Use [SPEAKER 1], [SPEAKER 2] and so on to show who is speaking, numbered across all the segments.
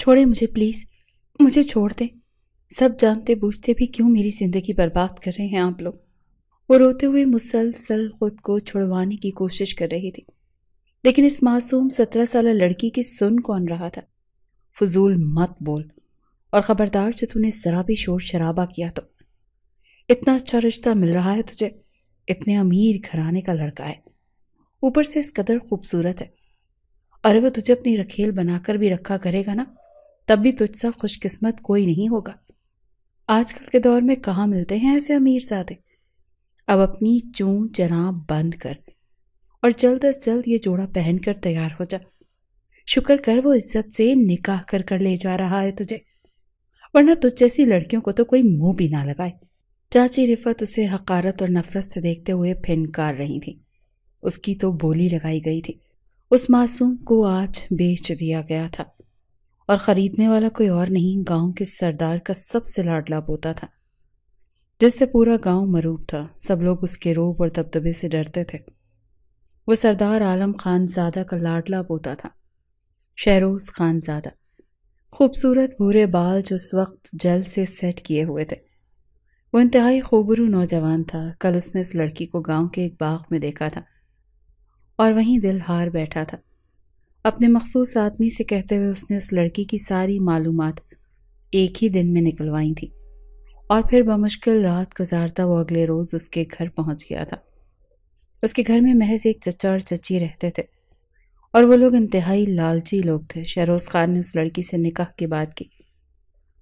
[SPEAKER 1] چھوڑے مجھے پلیز، مجھے چھوڑ دیں۔ سب جانتے بوجھتے بھی کیوں میری زندگی برباد کر رہے ہیں آپ لوگ؟ وہ روتے ہوئے مسلسل خود کو چھڑوانے کی کوشش کر رہی تھی، لیکن اس معصوم 17 سالہ لڑکی کی سن کون رہا تھا؟ فضول مت بول، اور خبردار جو تو نے ذرا بھی شور شرابہ کیا تو۔ اتنا اچھا رشتہ مل رہا ہے تجھے، اتنے امیر گھرانے کا لڑکا ہے، اوپر سے اس قدر خوبصورت ہے، اور وہ تجھے اپنی رکھیل بنا کر بھی رکھا کرے گا نا، تب بھی تجھ سا خوش قسمت کوئی نہیں ہوگا۔ آج کل کے دور میں کہاں ملتے ہیں ایسے امیر زادے؟ اب اپنی چون چراں بند کر اور جلد از جلد یہ جوڑا پہن کر تیار ہو جا۔ شکر کر وہ عزت سے نکاح کر لے جا رہا ہے تجھے، ورنہ تجھ جیسی لڑکیوں کو تو کوئی منہ بھی نہ لگائے۔ چاچی رفعت اسے حقارت اور نفرت سے دیکھتے ہوئے پھنکار رہی تھی۔ اس کی تو بولی لگائی گئی تھی، اس معصوم کو آج بیچ دیا گیا تھا، اور خریدنے والا کوئی اور نہیں، گاؤں کے سردار کا سب سے لاڈلا پوتا تھا، جس سے پورا گاؤں مروب تھا۔ سب لوگ اس کے روب اور دبدبے سے ڈرتے تھے۔ وہ سردار عالم خان زادہ کا لاڈلا پوتا تھا، شہروز خان زادہ، خوبصورت بھورے بال جو اس وقت جل سے سیٹ کیے ہوئے تھے۔ وہ انتہائی خوبرو نوجوان تھا۔ کل اس نے اس لڑکی کو گاؤں کے ایک باغ میں دیکھا تھا اور وہیں دل ہار بیٹھا تھا۔ اپنے مخصوص آدمی سے کہتے ہوئے اس نے اس لڑکی کی ساری معلومات ایک ہی دن میں نکلوائی تھی، اور پھر بمشکل رات گزارتا وہ اگلے روز اس کے گھر پہنچ گیا تھا۔ اس کے گھر میں محض ایک چچا اور چچی رہتے تھے، اور وہ لوگ انتہائی لالچی لوگ تھے۔ شہروز خان نے اس لڑکی سے نکاح کی بات کی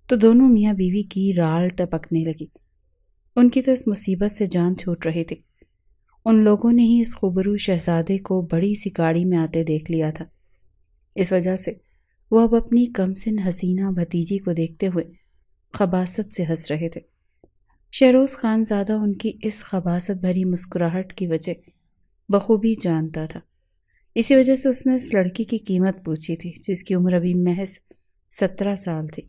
[SPEAKER 1] تو دونوں میاں بیوی کی رال ٹپکنے لگی۔ ان کی تو اس مصیبت سے جان چھوٹ رہی تھی۔ ان لوگوں نے ہی اس خوبرو شہزادے کو بڑی سی گاڑی میں آتے دیکھ لیا تھا، اس وجہ سے وہ اب اپنی کم سن حسینہ بھتیجی کو دیکھتے ہوئے خباثت سے ہنس رہے تھے۔ شہروز خان زادہ ان کی اس خباثت بھری مسکراہٹ کی وجہ بخوبی جانتا تھا۔ اسی وجہ سے اس نے اس لڑکی کی قیمت پوچھی تھی، جس کی عمر ابھی محض 17 سال تھی،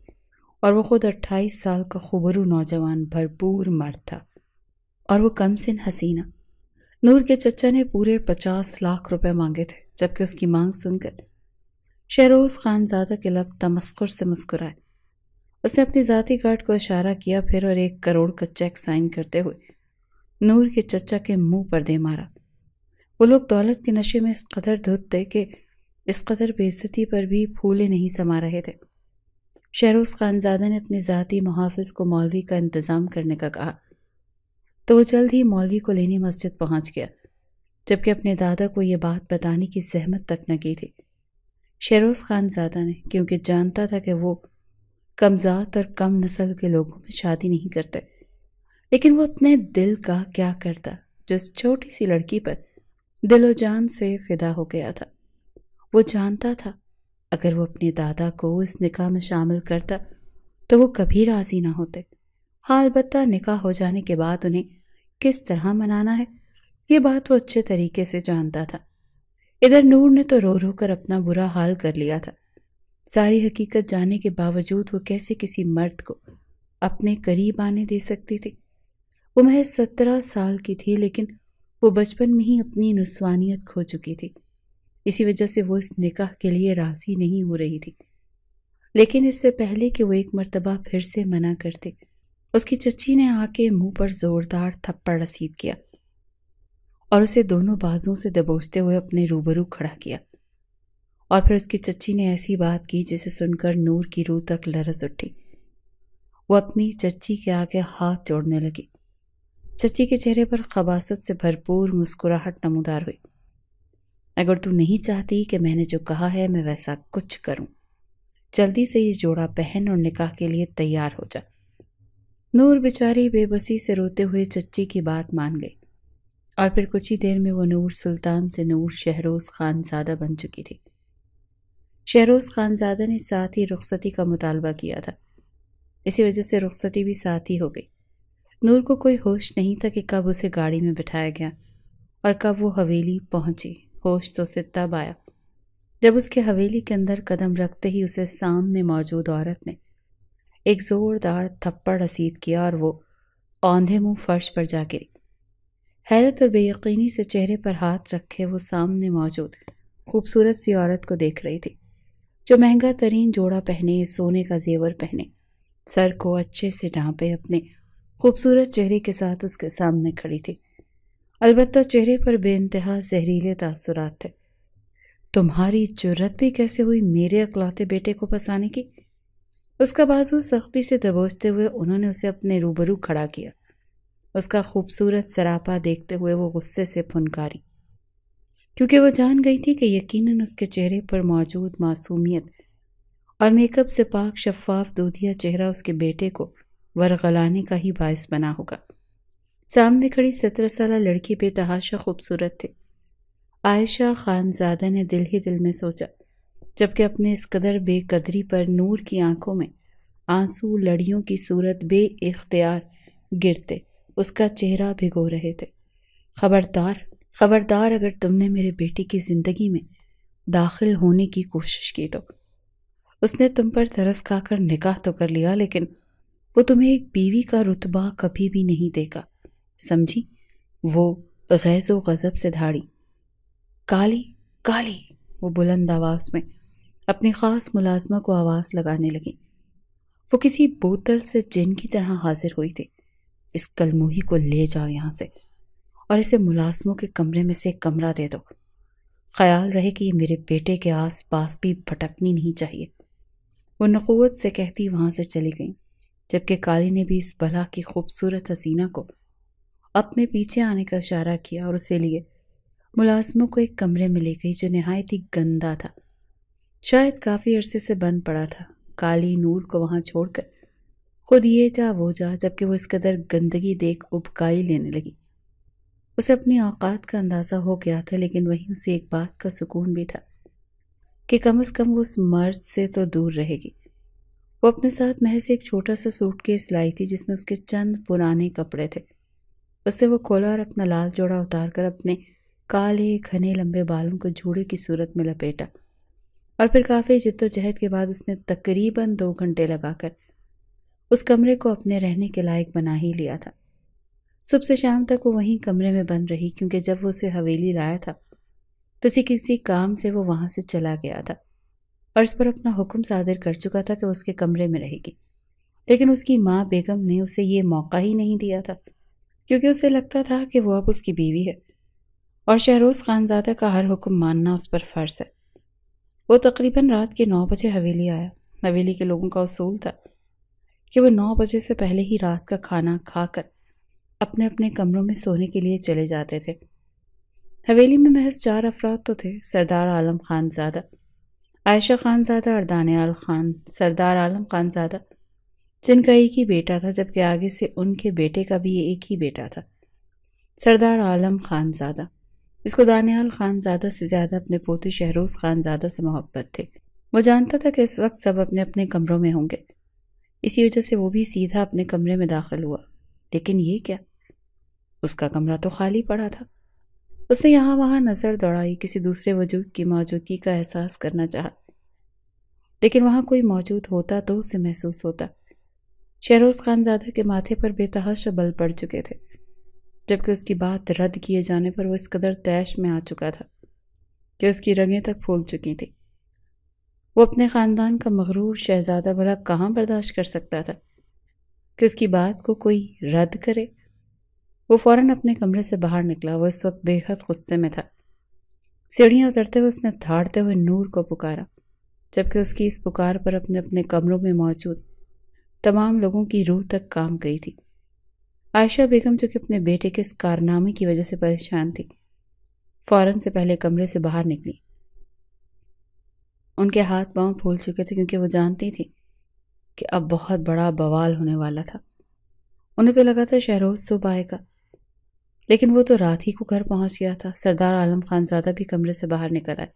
[SPEAKER 1] اور وہ خود 28 سال کا خوبرو نوجوان بھرپور مرد تھا، اور وہ کم سن حسینہ۔ نور کے چچا نے پورے 50 لاکھ روپے مانگے تھے، جبکہ اس کی مانگ سن کر شہروز خان زادہ کے لب تمسخر سے مسکرائے۔ اس نے اپنی ذاتی کارڈ کو اشارہ کیا پھر، اور 1 کروڑ کا چیک سائن کرتے ہوئے نور کے چچا کے منہ پر دے مارا۔ وہ لوگ دولت کے نشے میں اس قدر دھت تھے کہ اس قدر بے عزتی پر بھی پھولے نہیں سما رہے تھے۔ شہروز خان زادہ نے اپنے ذاتی محافظ کو مولوی کا انتظام کرنے کا کہا تو وہ جلد ہی مولوی کو لینے مسجد پہنچ گیا، جبکہ اپنے دادا کو یہ بات بتانے کی زحمت تک نہ کی تھی۔ شہروز خان زادہ نے، کیونکہ جانتا تھا کہ وہ کم ذات اور کم نسل کے لوگوں میں شادی نہیں کرتے، لیکن وہ اپنے دل کا کیا کرتا جو اس چھوٹی سی لڑکی پر دل و جان سے فدا ہو گیا تھا۔ وہ جانتا تھا اگر وہ اپنے دادا کو اس نکاح میں شامل کرتا تو وہ کبھی راضی نہ ہوتے۔ ہاں، البتہ نکاح ہو جانے کے بعد انہیں کس طرح منانا ہے، یہ بات وہ اچھے طریقے سے جانتا تھا۔ ادھر نور نے تو رو رو کر اپنا برا حال کر لیا تھا۔ ساری حقیقت جاننے کے باوجود وہ کیسے کسی مرد کو اپنے قریب آنے دے سکتی تھی؟ وہ محض 17 سال کی تھی، لیکن وہ بچپن میں ہی اپنی نسوانیت کھو چکی تھی۔ اسی وجہ سے وہ اس نکاح کے لیے راضی نہیں ہو رہی تھی۔ لیکن اس سے پہلے کہ وہ ایک مرتبہ پھر سے منع کرتے، اس کی چچی نے آ کے منہ پر زوردار تھپڑ رسید کیا اور اسے دونوں بازوں سے دبوچتے ہوئے اپنے روبرو کھڑا کیا، اور پھر اس کی چچی نے ایسی بات کی جسے سن کر نور کی روح تک لرز اٹھی۔ وہ اپنی چچی کے آگے ہاتھ جوڑنے لگی۔ چچی کے چہرے پر خباثت سے بھرپور مسکراہٹ نمودار ہوئی۔ اگر تو نہیں چاہتی کہ میں نے جو کہا ہے میں ویسا کچھ کروں، جلدی سے یہ جوڑا پہن اور نکاح کے لیے تیار ہو جا۔ نور بیچاری بے بسی سے روتے ہوئے چچی کی بات مان گئی، اور پھر کچھ ہی دیر میں وہ نور سلطان سے نور شہروز خان زادہ بن چکی تھی۔ شہروز خان زادہ نے ساتھ ہی رخصتی کا مطالبہ کیا تھا، اسی وجہ سے رخصتی بھی ساتھ ہی ہو گئی۔ نور کو کوئی ہوش نہیں تھا کہ کب اسے گاڑی میں بٹھایا گیا اور کب وہ حویلی پہنچی۔ ہوش تو اسے تب آیا جب اس کے حویلی کے اندر قدم رکھتے ہی اسے سامنے موجود عورت نے ایک زوردار تھپڑ رسید کیا، اور وہ اوندھے منہ فرش پر جا گری۔ حیرت اور بے یقینی سے چہرے پر ہاتھ رکھے وہ سامنے موجود خوبصورت سی عورت کو دیکھ رہی تھی، جو مہنگا ترین جوڑا پہنے، سونے کا زیور پہنے، سر کو اچھے سے ڈھانپے اپنے خوبصورت چہرے کے ساتھ اس کے سامنے کھڑی تھی۔ البتہ چہرے پر بے انتہا زہریلے تاثرات تھے۔ تمہاری جرت بھی کیسے ہوئی میرے اکلوتے بیٹے کو پھنسانے کی؟ اس کا بازو سختی سے دبوچتے ہوئے انہوں نے اسے اپنے روبرو کھڑا کیا۔ اس کا خوبصورت سراپا دیکھتے ہوئے وہ غصے سے پھنکاری، کیونکہ وہ جان گئی تھی کہ یقیناً اس کے چہرے پر موجود معصومیت اور میک اپ سے پاک شفاف دودھیا چہرہ اس کے بیٹے کو ورغلانے کا ہی باعث بنا ہوگا۔ سامنے کھڑی 17 سالہ لڑکی بے تحاشا خوبصورت تھی۔ عائشہ خانزادہ نے دل ہی دل میں سوچا، جبکہ اپنے اس قدر بے قدری پر نور کی آنکھوں میں آنسو لڑیوں کی صورت بے اختیار گرتے اس کا چہرہ بھگو رہے تھے۔ خبردار اگر تم نے میرے بیٹے کی زندگی میں داخل ہونے کی کوشش کی تو اس نے تم پر ترس کھا کر نکاح تو کر لیا، لیکن وہ تمہیں ایک بیوی کا رتبہ کبھی بھی نہیں دے گا، سمجھی؟ وہ غیظ و غضب سے دھاڑی۔ کالی کالی، وہ بلند آواز میں اپنی خاص ملازمہ کو آواز لگانے لگی۔ وہ کسی بوتل سے جن کی طرح حاضر ہوئی تھی۔ اس کلموہی کو لے جاؤ یہاں سے اور اسے ملازموں کے کمرے میں سے ایک کمرہ دے دو۔ خیال رہے کہ یہ میرے بیٹے کے آس پاس بھی بھٹکنی نہیں چاہیے۔ وہ نخوت سے کہتی وہاں سے چلی گئی، جبکہ کالی نے بھی اس بلا کی خوبصورت حسینہ کو اپنے پیچھے آنے کا اشارہ کیا اور اسے لیے ملازموں کو ایک کمرے میں لے گئی جو نہایت ہی گندا تھا، شاید کافی عرصے سے بند پڑا تھا۔ کالی نور کو وہاں چھوڑ کر خود یہ جا وہ جا، جبکہ وہ اس قدر گندگی دیکھ ابکائی لینے لگی۔ اسے اپنی اوقات کا اندازہ ہو گیا تھا، لیکن وہیں اسے ایک بات کا سکون بھی تھا کہ کم از کم وہ اس مرد سے تو دور رہے گی۔ وہ اپنے ساتھ محض ایک چھوٹا سا سوٹ کیس لائی تھی جس میں اس کے چند پرانے کپڑے تھے۔ اس سے وہ کھولا اور اپنا لال جوڑا اتار کر اپنے کالے گھنے لمبے بالوں کو جوڑے کی صورت میں لپیٹا، اور پھر کافی جد و جہد کے بعد اس نے تقریباً 2 گھنٹے لگا کر اس کمرے کو اپنے رہنے کے لائق بنا ہی لیا تھا۔ صبح سے شام تک وہ وہیں کمرے میں بند رہی، کیونکہ جب وہ اسے حویلی لایا تھا تو کسی کام سے وہ وہاں سے چلا گیا تھا اور اس پر اپنا حکم صادر کر چکا تھا کہ وہ اس کے کمرے میں رہے گی، لیکن اس کی ماں بیگم نے اسے یہ موقع ہی نہیں دیا تھا، کیونکہ اسے لگتا تھا کہ وہ اب اس کی بیوی ہے اور شہروز خانزادہ کا ہر حکم ماننا اس پر فرض ہے۔ وہ تقریباً رات کے 9 بجے حویلی آیا۔ حویلی کے لوگوں کا اصول تھا کہ وہ 9 بجے سے پہلے ہی رات کا کھانا کھا کر اپنے اپنے کمروں میں سونے کے لیے چلے جاتے تھے۔ حویلی میں محض 4 افراد تو تھے: سردار عالم خانزادہ، عائشہ خانزادہ اور دانیال خان۔ سردار عالم خانزادہ جن کا ایک ہی بیٹا تھا، جبکہ آگے سے ان کے بیٹے کا بھی ایک ہی بیٹا تھا، سردار عالم خانزادہ، اس کو دانیال خانزادہ سے زیادہ اپنے پوتے شہروز خانزادہ سے محبت تھے۔ وہ جانتا تھا کہ اس وقت سب اپنے اپنے کمروں میں ہوں گے، اسی وجہ سے وہ بھی سیدھا اپنے کمرے میں داخل ہوا۔ لیکن یہ کیا؟ اس کا کمرہ تو خالی پڑا تھا۔ اس نے یہاں وہاں نظر دوڑائی، کسی دوسرے وجود کی موجودگی کا احساس کرنا چاہا، لیکن وہاں کوئی موجود ہوتا تو اسے محسوس ہوتا۔ شہروز خانزادہ کے ماتھے پر بے تحاشا بل پڑ چکے تھے، جبکہ اس کی بات رد کیے جانے پر وہ اس قدر طیش میں آ چکا تھا کہ اس کی رگیں تک پھول چکی تھیں۔ وہ اپنے خاندان کا مغرور شہزادہ بھلا کہاں برداشت کر سکتا تھا کہ اس کی بات کو کوئی رد کرے؟ وہ فوراً اپنے کمرے سے باہر نکلا۔ وہ اس وقت بے حد غصے میں تھا۔ سیڑھیاں اترتے ہوئے اس نے دھاڑتے ہوئے نور کو پکارا، جبکہ اس کی اس پکار پر اپنے اپنے کمروں میں موجود تمام لوگوں کی روح تک کام گئی تھی۔ عائشہ بیگم، جو کہ اپنے بیٹے کے اس کارنامے کی وجہ سے پریشان تھی، فوراً سے پہلے کمرے سے باہر نکلی۔ ان کے ہاتھ پاؤں پھول چکے تھے، کیونکہ وہ جانتی تھی کہ اب بہت بڑا بوال ہونے والا تھا۔ انہیں تو لگا تھا شہروز صبح آئے گا، لیکن وہ تو رات ہی کو گھر پہنچ گیا تھا۔ سردار عالم خانزادہ بھی کمرے سے باہر نکل آئے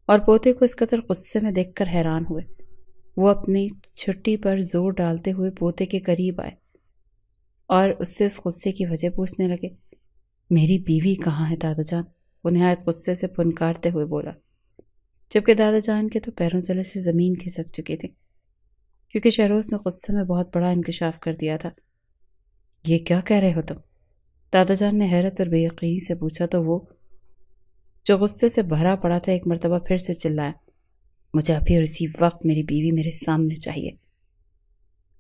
[SPEAKER 1] اور پوتے کو اس قدر غصے میں دیکھ کر حیران ہوئے۔ وہ اپنی چھٹی پر زور ڈالتے ہوئے پوتے کے قریب آئے اور اس سے اس غصے کی وجہ پوچھنے لگے۔ میری بیوی کہاں ہے دادا جان؟ وہ نہایت غصے سے پھنکارتے ہوئے بولا، جبکہ دادا جان کے تو پیروں تلے سے زمین کھسک چکی تھی، کیونکہ شہروز نے غصے میں بہت بڑا انکشاف کر دیا تھا۔ یہ کیا کہہ رہے ہو تم؟ دادا جان نے حیرت اور بے یقینی سے پوچھا تو وہ، جو غصے سے بھرا پڑا تھا، ایک مرتبہ پھر سے چلایا، مجھے ابھی اور اسی وقت میری بیوی میرے سامنے چاہیے۔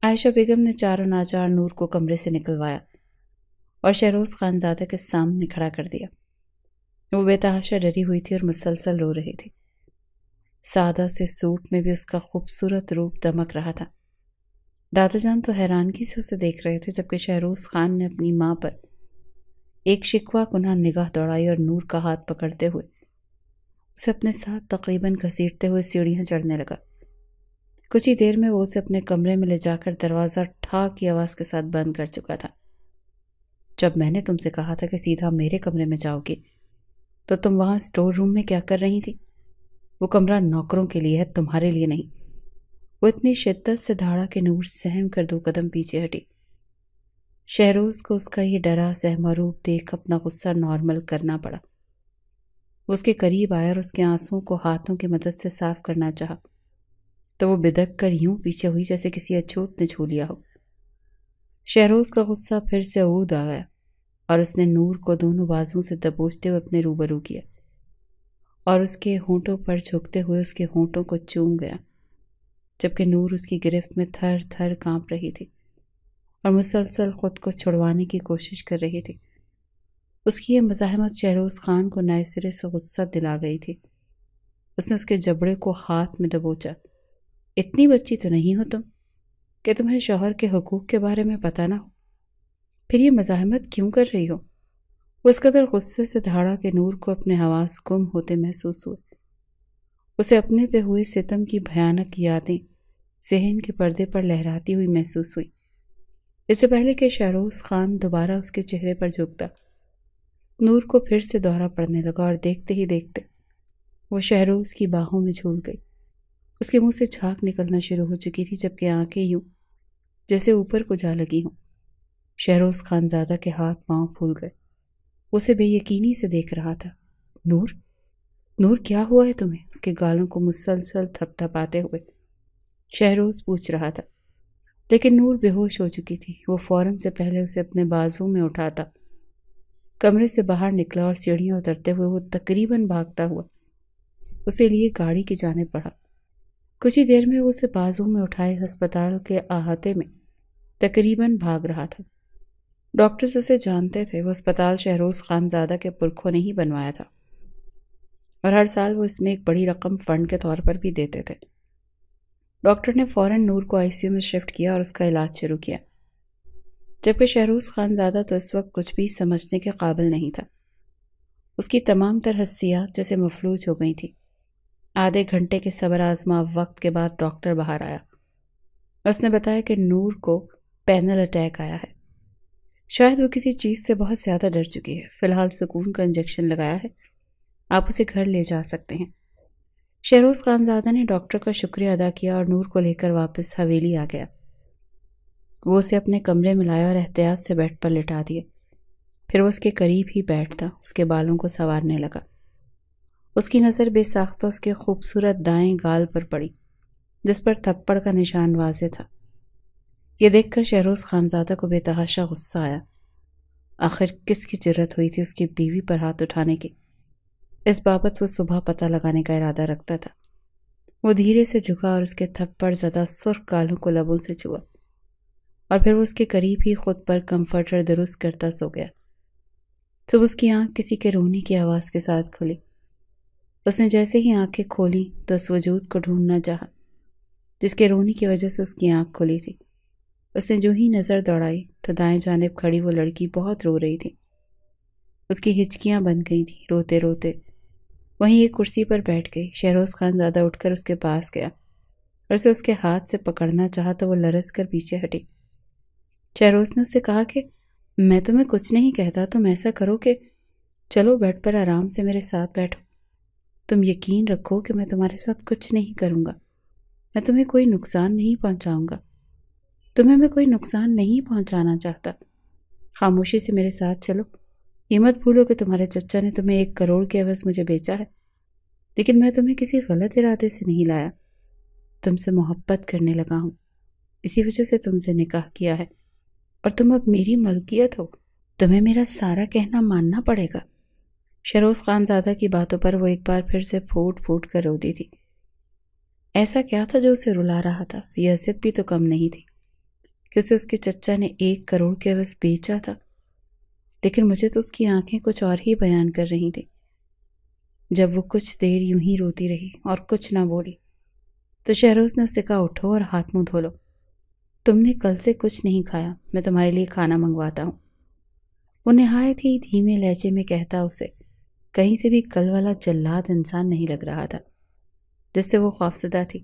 [SPEAKER 1] عائشہ بیگم نے چاروں ناچار نور کو کمرے سے نکلوایا اور شہروز خانزادہ کے سامنے کھڑا کر دیا۔ وہ بے تحاشا ڈری ہوئی تھی اور مسلسل رو رہی تھی۔ سادہ سے سوٹ میں بھی اس کا خوبصورت روپ دمک رہا تھا۔ دادا جان تو حیرانگی سے اسے دیکھ رہے تھے، جبکہ شہروز خان نے اپنی ماں پر ایک شکوہ کناہ نگاہ دوڑائی اور نور کا ہاتھ پکڑتے ہوئے اسے اپنے ساتھ تقریباً گھسیٹتے ہوئے سیڑھیاں چڑھنے لگا۔ کچھ ہی دیر میں وہ اسے اپنے کمرے میں لے جا کر دروازہ ٹھاک کی آواز کے ساتھ بند کر چکا تھا۔ جب میں نے تم سے کہا تھا کہ سیدھا میرے کمرے میں جاؤ گی تو تم وہاں اسٹور روم میں کیا کر رہی تھی؟ وہ کمرہ نوکروں کے لیے ہے، تمہارے لیے نہیں۔ وہ اتنی شدت سے دھاڑا کہ نور سہم کر 2 قدم پیچھے ہٹی۔ شہروز کو اس کا یہ ڈرا سہما روپ دیکھ اپنا غصہ نارمل کرنا پڑا۔ وہ اس کے قریب آیا اور اس کے آنسوؤں کو ہاتھوں کی مدد سے صاف کرنا چاہا تو وہ بدک کر یوں پیچھے ہوئی جیسے کسی اچھوت نے چھو لیا ہو۔ شہروز کا غصہ پھر سے عود آ گیا اور اس نے نور کو دونوں بازوؤں سے دبوچتے ہوئے اپنے روبرو کیا اور اس کے ہونٹوں پر جھکتے ہوئے اس کے ہونٹوں کو چوم گیا، جبکہ نور اس کی گرفت میں تھر تھر کانپ رہی تھی اور مسلسل خود کو چھڑوانے کی کوشش کر رہی تھی۔ اس کی یہ مزاحمت شہروز خان کو نئے سرے سے غصہ دلا گئی تھی۔ اس نے اس کے جبڑے کو ہاتھ میں دبوچا۔ اتنی بچی تو نہیں ہو تم کہ تمہیں شوہر کے حقوق کے بارے میں پتہ نہ ہو، پھر یہ مزاحمت کیوں کر رہی ہو؟ وہ اس قدر غصے سے دھاڑا کہ نور کو اپنے حواس گم ہوتے محسوس ہوئے۔ اسے اپنے پہ ہوئے ستم کی بھیانک یادیں ذہن کے پردے پر لہراتی ہوئی محسوس ہوئی۔ اس سے پہلے کہ شہروز خان دوبارہ اس کے چہرے پر جھکتا، نور کو پھر سے دورہ پڑنے لگا اور دیکھتے ہی دیکھتے وہ شہروز کی باہوں میں جھول گئی۔ اس کے منہ سے جھاگ نکلنا شروع ہو چکی تھی، جبکہ آنکھیں یوں جیسے اوپر کو جا لگی ہوں۔ شہروز خانزادہ کے ہاتھ پاؤں پھول گئے۔ اسے بے یقینی سے دیکھ رہا تھا۔ نور، نور کیا ہوا ہے تمہیں؟ اس کے گالوں کو مسلسل تھپ تھپاتے ہوئے شہروز پوچھ رہا تھا، لیکن نور بے ہوش ہو چکی تھی۔ وہ فوراً سے پہلے اسے اپنے بازو میں اٹھاتا کمرے سے باہر نکلا اور سیڑھیاں اترتے ہوئے وہ تقریباً بھاگتا ہوا اسے لیے گاڑی کی جانب بڑھا۔ کچھ ہی دیر میں وہ اسے بازو میں اٹھائے ہسپتال کے احاطے میں تقریباً بھاگ رہا تھا۔ ڈاکٹرز اسے جانتے تھے، وہ اسپتال شہروز خانزادہ کے پرکھوں نے ہی بنوایا تھا اور ہر سال وہ اس میں ایک بڑی رقم فنڈ کے طور پر بھی دیتے تھے۔ ڈاکٹر نے فوراً نور کو آئی سی یو میں شفٹ کیا اور اس کا علاج شروع کیا، جبکہ شہروز خانزادہ تو اس وقت کچھ بھی سمجھنے کے قابل نہیں تھا۔ اس کی تمام تر حسیات جیسے مفلوج ہو گئی تھی۔ آدھے گھنٹے کے صبر آزما وقت کے بعد ڈاکٹر باہر آیا۔ اس نے بتایا کہ نور کو پینل اٹیک آیا ہے۔ شاید وہ کسی چیز سے بہت زیادہ ڈر چکی ہے۔ فی الحال سکون کا انجیکشن لگایا ہے، آپ اسے گھر لے جا سکتے ہیں۔ شہروز خانزادہ نے ڈاکٹر کا شکریہ ادا کیا اور نور کو لے کر واپس حویلی آ گیا۔ وہ اسے اپنے کمرے میں لایا اور احتیاط سے بیڈ پر لٹا دیے۔ پھر وہ اس کے قریب ہی بیٹھتا، اس کے بالوں کو سنوارنے لگا۔ اس کی نظر بے ساختہ اس کے خوبصورت دائیں گال پر پڑی، جس پر تھپڑ کا نشان واضح تھا۔ یہ دیکھ کر شہروز خانزادہ کو بے تحاشا غصہ آیا۔ آخر کس کی جرت ہوئی تھی اس کی بیوی پر ہاتھ اٹھانے کی؟ اس بابت وہ صبح پتہ لگانے کا ارادہ رکھتا تھا۔ وہ دھیرے سے جھکا اور اس کے تھپڑ زدہ سرخ گالوں کو لبوں سے چھوا اور پھر وہ اس کے قریب ہی خود پر کمفرٹر درست کرتا سو گیا۔ صبح اس کی آنکھ کسی کے رونے کی آواز کے ساتھ کھلی۔ اس نے جیسے ہی آنکھیں کھولی تو اس وجود کو ڈھونڈنا چاہا جس کے رونے کی وجہ سے اس کی آنکھ کھلی تھی۔ اس نے جو ہی نظر دوڑائی تو دائیں جانب کھڑی وہ لڑکی بہت رو رہی تھی۔ اس کی ہچکیاں بند گئی تھیں۔ روتے روتے وہیں ایک کرسی پر بیٹھ گئی۔ شہروز خانزادہ اٹھ کر اس کے پاس گیا اور اسے اس کے ہاتھ سے پکڑنا چاہا تو وہ لرز کر پیچھے ہٹی۔ شہروز نے اس سے کہا کہ میں تمہیں کچھ نہیں کہتا، تم ایسا کرو کہ چلو بیڈ پر آرام سے میرے ساتھ بیٹھو۔ تم یقین رکھو کہ میں تمہارے ساتھ کچھ نہیں کروں گا، میں تمہیں کوئی نقصان نہیں پہنچاؤں گا، تمہیں میں کوئی نقصان نہیں پہنچانا چاہتا۔ خاموشی سے میرے ساتھ چلو۔ یہ مت بھولو کہ تمہارے چچا نے تمہیں 1 کروڑ کے عوض مجھے بیچا ہے، لیکن میں تمہیں کسی غلط ارادے سے نہیں لایا، تم سے محبت کرنے لگا ہوں، اسی وجہ سے تم سے نکاح کیا ہے اور تم اب میری ملکیت ہو، تمہیں میرا سارا کہنا ماننا پڑے گا۔ شہروز خانزادہ کی باتوں پر وہ ایک بار پھر سے پھوٹ پھوٹ کر روتی تھی۔ ایسا کیا تھا جو اسے رلا رہا تھا؟ یہ حسد بھی تو کم نہیں تھی کہ اسے اس کے چچا نے 1 کروڑ کے عوض بیچا تھا، لیکن مجھے تو اس کی آنکھیں کچھ اور ہی بیان کر رہی تھیں۔ جب وہ کچھ دیر یوں ہی روتی رہی اور کچھ نہ بولی تو شہروز نے اسے کہا اٹھو اور ہاتھ منہ دھو لو، تم نے کل سے کچھ نہیں کھایا، میں تمہارے لیے کھانا منگواتا ہوں۔ وہ نہایت ہی دھیمے لہجے میں کہتا اسے کہیں سے بھی کل والا جلاد انسان نہیں لگ رہا تھا جس سے وہ خوفزدہ تھی۔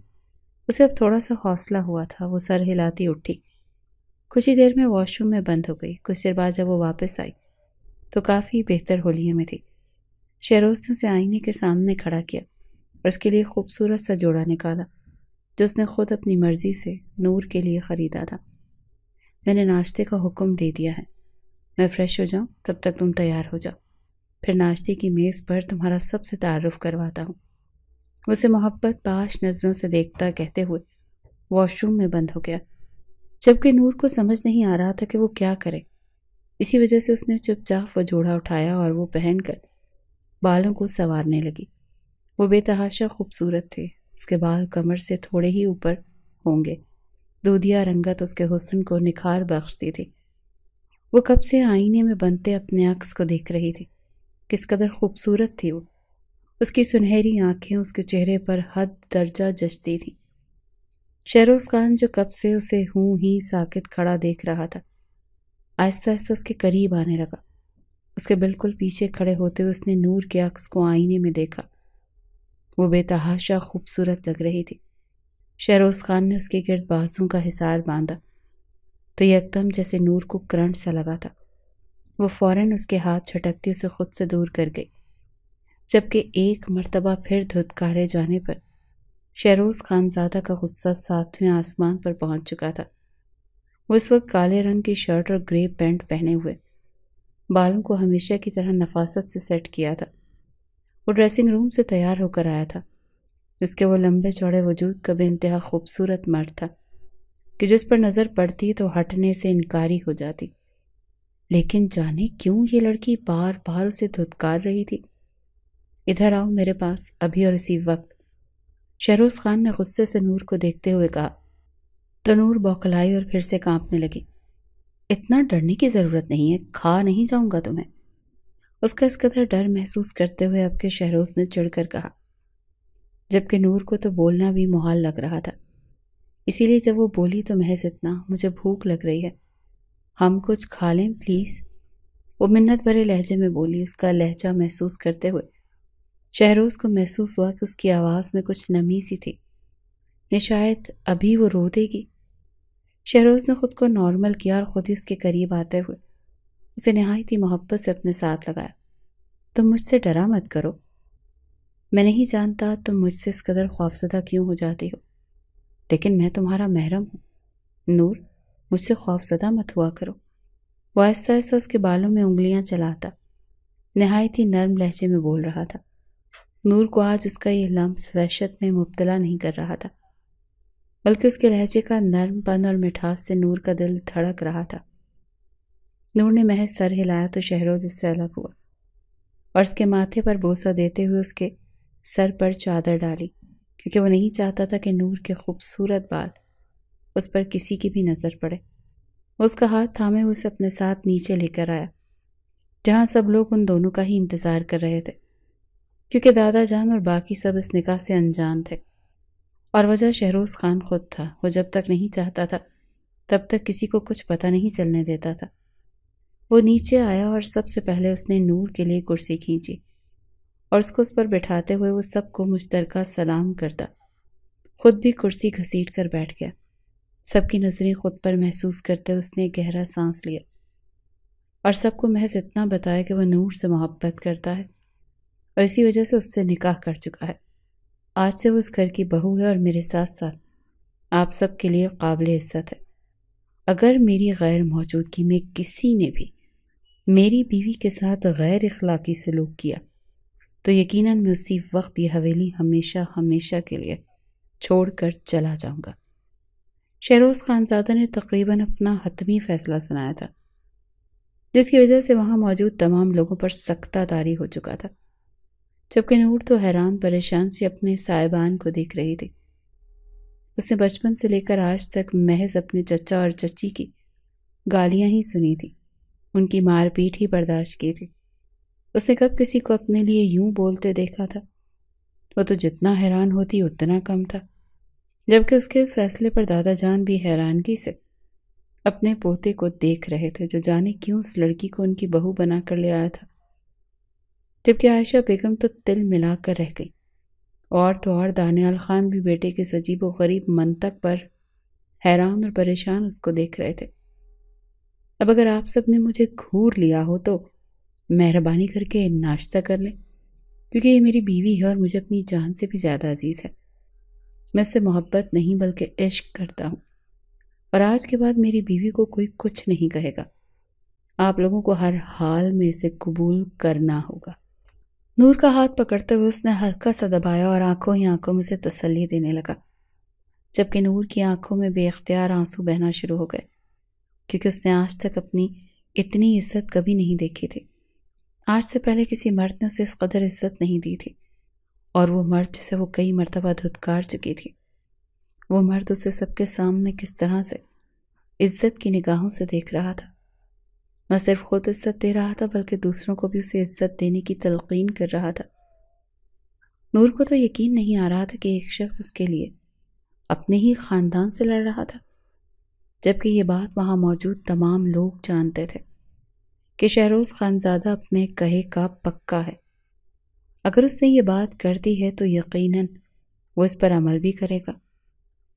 [SPEAKER 1] اسے اب تھوڑا سا حوصلہ ہوا تھا، وہ سر ہلاتی اٹھی، کچھ ہی دیر میں واش روم میں بند ہو گئی۔ کچھ دیر بعد جب وہ واپس آئی تو کافی بہتر ہولیے میں تھی۔ شہروز نے اسے آئینے کے سامنے کھڑا کیا اور اس کے لیے خوبصورت سا جوڑا نکالا جو اس نے خود اپنی مرضی سے نور کے لیے خریدا تھا۔ میں نے ناشتے کا حکم دے دیا ہے، میں فریش ہو جاؤں تب تک تم تیار ہو جاؤ، پھر ناشتے کی میز پر تمہارا سب سے تعارف کرواتا ہوں۔ اسے محبت باش نظروں سے دیکھتا کہتے ہوئے واش روم میں بند ہو گیا، جبکہ نور کو سمجھ نہیں آ رہا تھا کہ وہ کیا کرے۔ اسی وجہ سے اس نے چپ چاپ وہ جوڑا اٹھایا اور وہ پہن کر بالوں کو سنوارنے لگی۔ وہ بے تحاشا خوبصورت تھے، اس کے بال کمر سے تھوڑے ہی اوپر ہوں گے، دودھیا رنگت اس کے حسن کو نکھار بخشتی تھی۔ وہ کب سے آئینے میں بنتے اپنے عکس کو دیکھ رہی تھی، کس قدر خوبصورت تھی وہ۔ اس کی سنہری آنکھیں اس کے چہرے پر حد درجہ جچتی تھیں۔ شہروز خان جو کب سے اسے ہوں ہی ساکت کھڑا دیکھ رہا تھا، آہستہ آہستہ اس کے قریب آنے لگا۔ اس کے بالکل پیچھے کھڑے ہوتے ہوئے اس نے نور کے عکس کو آئینے میں دیکھا۔ وہ بے تحاشا خوبصورت لگ رہی تھی۔ شہروز خان نے اس کے گرد بازوں کا حصار باندھا تو یکدم جیسے نور کو کرنٹ سا لگا تھا، وہ فوراً اس کے ہاتھ جھٹکتی اسے خود سے دور کر گئی، جبکہ ایک مرتبہ پھر دھتکارے جانے پر شہروز خان زادہ کا غصہ 7ویں آسمان پر پہنچ چکا تھا۔ وہ اس وقت کالے رنگ کی شرٹ اور گرے پینٹ پہنے ہوئے، بالوں کو ہمیشہ کی طرح نفاست سے سیٹ کیا تھا۔ وہ ڈریسنگ روم سے تیار ہو کر آیا تھا، جس کے وہ لمبے چوڑے وجود کا بے انتہا خوبصورت مرد تھا کہ جس پر نظر پڑتی تو ہٹنے سے انکاری ہو جاتی۔ لیکن جانے کیوں یہ لڑکی بار بار اسے دھتکار رہی تھی۔ ادھر آؤ میرے پاس، ابھی اور اسی وقت، شہروز خان نے غصے سے نور کو دیکھتے ہوئے کہا تو نور بوکھلائی اور پھر سے کانپنے لگی۔ اتنا ڈرنے کی ضرورت نہیں ہے، کھا نہیں جاؤں گا تمہیں۔ اس کا اس قدر ڈر محسوس کرتے ہوئے اب کے شہروز نے چڑھ کر کہا، جبکہ نور کو تو بولنا بھی محال لگ رہا تھا۔ اسی لیے جب وہ بولی تو محض اتنا، مجھے بھوک لگ رہی ہے، ہم کچھ کھا لیں پلیز۔ وہ منت بھرے لہجے میں بولی، اس کا لہجہ محسوس کرتے ہوئے شہروز کو محسوس ہوا کہ اس کی آواز میں کچھ نمی سی تھی، یہ شاید ابھی وہ رو دے گی۔ شہروز نے خود کو نارمل کیا اور خود ہی اس کے قریب آتے ہوئے اسے نہایت ہی محبت سے اپنے ساتھ لگایا۔ تم مجھ سے ڈرا مت کرو، میں نہیں جانتا تم مجھ سے اس قدر خوفزدہ کیوں ہو جاتی ہو، لیکن میں تمہارا محرم ہوں۔ نور، مجھ سے خوفزدہ مت ہوا کرو۔ وہ آہستہ آہستہ اس کے بالوں میں انگلیاں چلاتا نہایت ہی نرم لہجے میں بول رہا تھا۔ نور کو آج اس کا یہ لمس وحشت میں مبتلا نہیں کر رہا تھا، بلکہ اس کے لہجے کا نرم پن اور مٹھاس سے نور کا دل دھڑک رہا تھا۔ نور نے محض سر ہلایا تو شہروز اس سے الگ ہوا اور اس کے ماتھے پر بوسہ دیتے ہوئے اس کے سر پر چادر ڈالی، کیونکہ وہ نہیں چاہتا تھا کہ نور کے خوبصورت بال اس پر کسی کی بھی نظر پڑے۔ وہ اس کا ہاتھ تھامے ہوئے اسے اپنے ساتھ نیچے لے کر آیا، جہاں سب لوگ ان دونوں کا ہی انتظار کر رہے تھے، کیونکہ دادا جان اور باقی سب اس نکاح سے انجان تھے، اور وجہ شہروز خان خود تھا۔ وہ جب تک نہیں چاہتا تھا تب تک کسی کو کچھ پتہ نہیں چلنے دیتا تھا۔ وہ نیچے آیا اور سب سے پہلے اس نے نور کے لیے کرسی کھینچی اور اس کو اس پر بٹھاتے ہوئے وہ سب کو مشترکہ سلام کرتا خود بھی کرسی گھسیٹ کر بیٹھ گیا۔ سب کی نظریں خود پر محسوس کرتے اس نے گہرا سانس لیا اور سب کو محض اتنا بتایا کہ وہ نور سے محبت کرتا ہے اور اسی وجہ سے اس سے نکاح کر چکا ہے۔ آج سے وہ اس گھر کی بہو ہے اور میرے ساتھ ساتھ آپ سب کے لیے قابل عزت ہے۔ اگر میری غیر موجودگی میں کسی نے بھی میری بیوی کے ساتھ غیر اخلاقی سلوک کیا تو یقیناً میں اسی وقت یہ حویلی ہمیشہ ہمیشہ کے لیے چھوڑ کر چلا جاؤں گا۔ شہروز خان زادہ نے تقریباً اپنا حتمی فیصلہ سنایا تھا، جس کی وجہ سے وہاں موجود تمام لوگوں پر سکتہ طاری ہو چکا تھا، جبکہ نور تو حیران پریشان سے اپنے صاحبان کو دیکھ رہی تھی۔ اس نے بچپن سے لے کر آج تک محض اپنے چچا اور چچی کی گالیاں ہی سنی تھی، ان کی مار پیٹ ہی برداشت کی تھی۔ اس نے کب کسی کو اپنے لیے یوں بولتے دیکھا تھا؟ وہ تو جتنا حیران ہوتی اتنا کم تھا، جبکہ اس کے اس فیصلے پر دادا جان بھی حیرانگی سے اپنے پوتے کو دیکھ رہے تھے، جو جانے کیوں اس لڑکی کو ان کی بہو بنا کر لے آیا تھا۔ جبکہ عائشہ بیگم تو تل ملا کر رہ گئی، اور تو اور دانیال خان بھی بیٹے کے اس عجیب و غریب منطق پر حیران اور پریشان اس کو دیکھ رہے تھے۔ اب اگر آپ سب نے مجھے گھور لیا ہو تو مہربانی کر کے ناشتہ کر لیں، کیونکہ یہ میری بیوی ہے اور مجھے اپنی جان سے بھی زیادہ عزیز ہے۔ میں اس سے محبت نہیں بلکہ عشق کرتا ہوں، اور آج کے بعد میری بیوی کو کوئی کچھ نہیں کہے گا۔ آپ لوگوں کو ہر حال میں اسے قبول کرنا ہوگا۔ نور کا ہاتھ پکڑتے ہوئے اس نے ہلکا سا دبایا اور آنکھوں ہی آنکھوں میں سے تسلی دینے لگا، جبکہ نور کی آنکھوں میں بے اختیار آنسو بہنا شروع ہو گئے، کیونکہ اس نے آج تک اپنی اتنی عزت کبھی نہیں دیکھی تھی۔ آج سے پہلے کسی مرد نے اسے اس قدر عزت نہیں دی تھی، اور وہ مرد جسے وہ کئی مرتبہ دھتکار چکی تھی، وہ مرد اسے سب کے سامنے کس طرح سے عزت کی نگاہوں سے دیکھ رہا تھا۔ نہ صرف خود عزت دے رہا تھا بلکہ دوسروں کو بھی اسے عزت دینے کی تلقین کر رہا تھا۔ نور کو تو یقین نہیں آ رہا تھا کہ ایک شخص اس کے لیے اپنے ہی خاندان سے لڑ رہا تھا، جبکہ یہ بات وہاں موجود تمام لوگ جانتے تھے کہ شہروز خانزادہ اپنے کہے کا پکا ہے۔ اگر اس نے یہ بات کر دی ہے تو یقیناً وہ اس پر عمل بھی کرے گا۔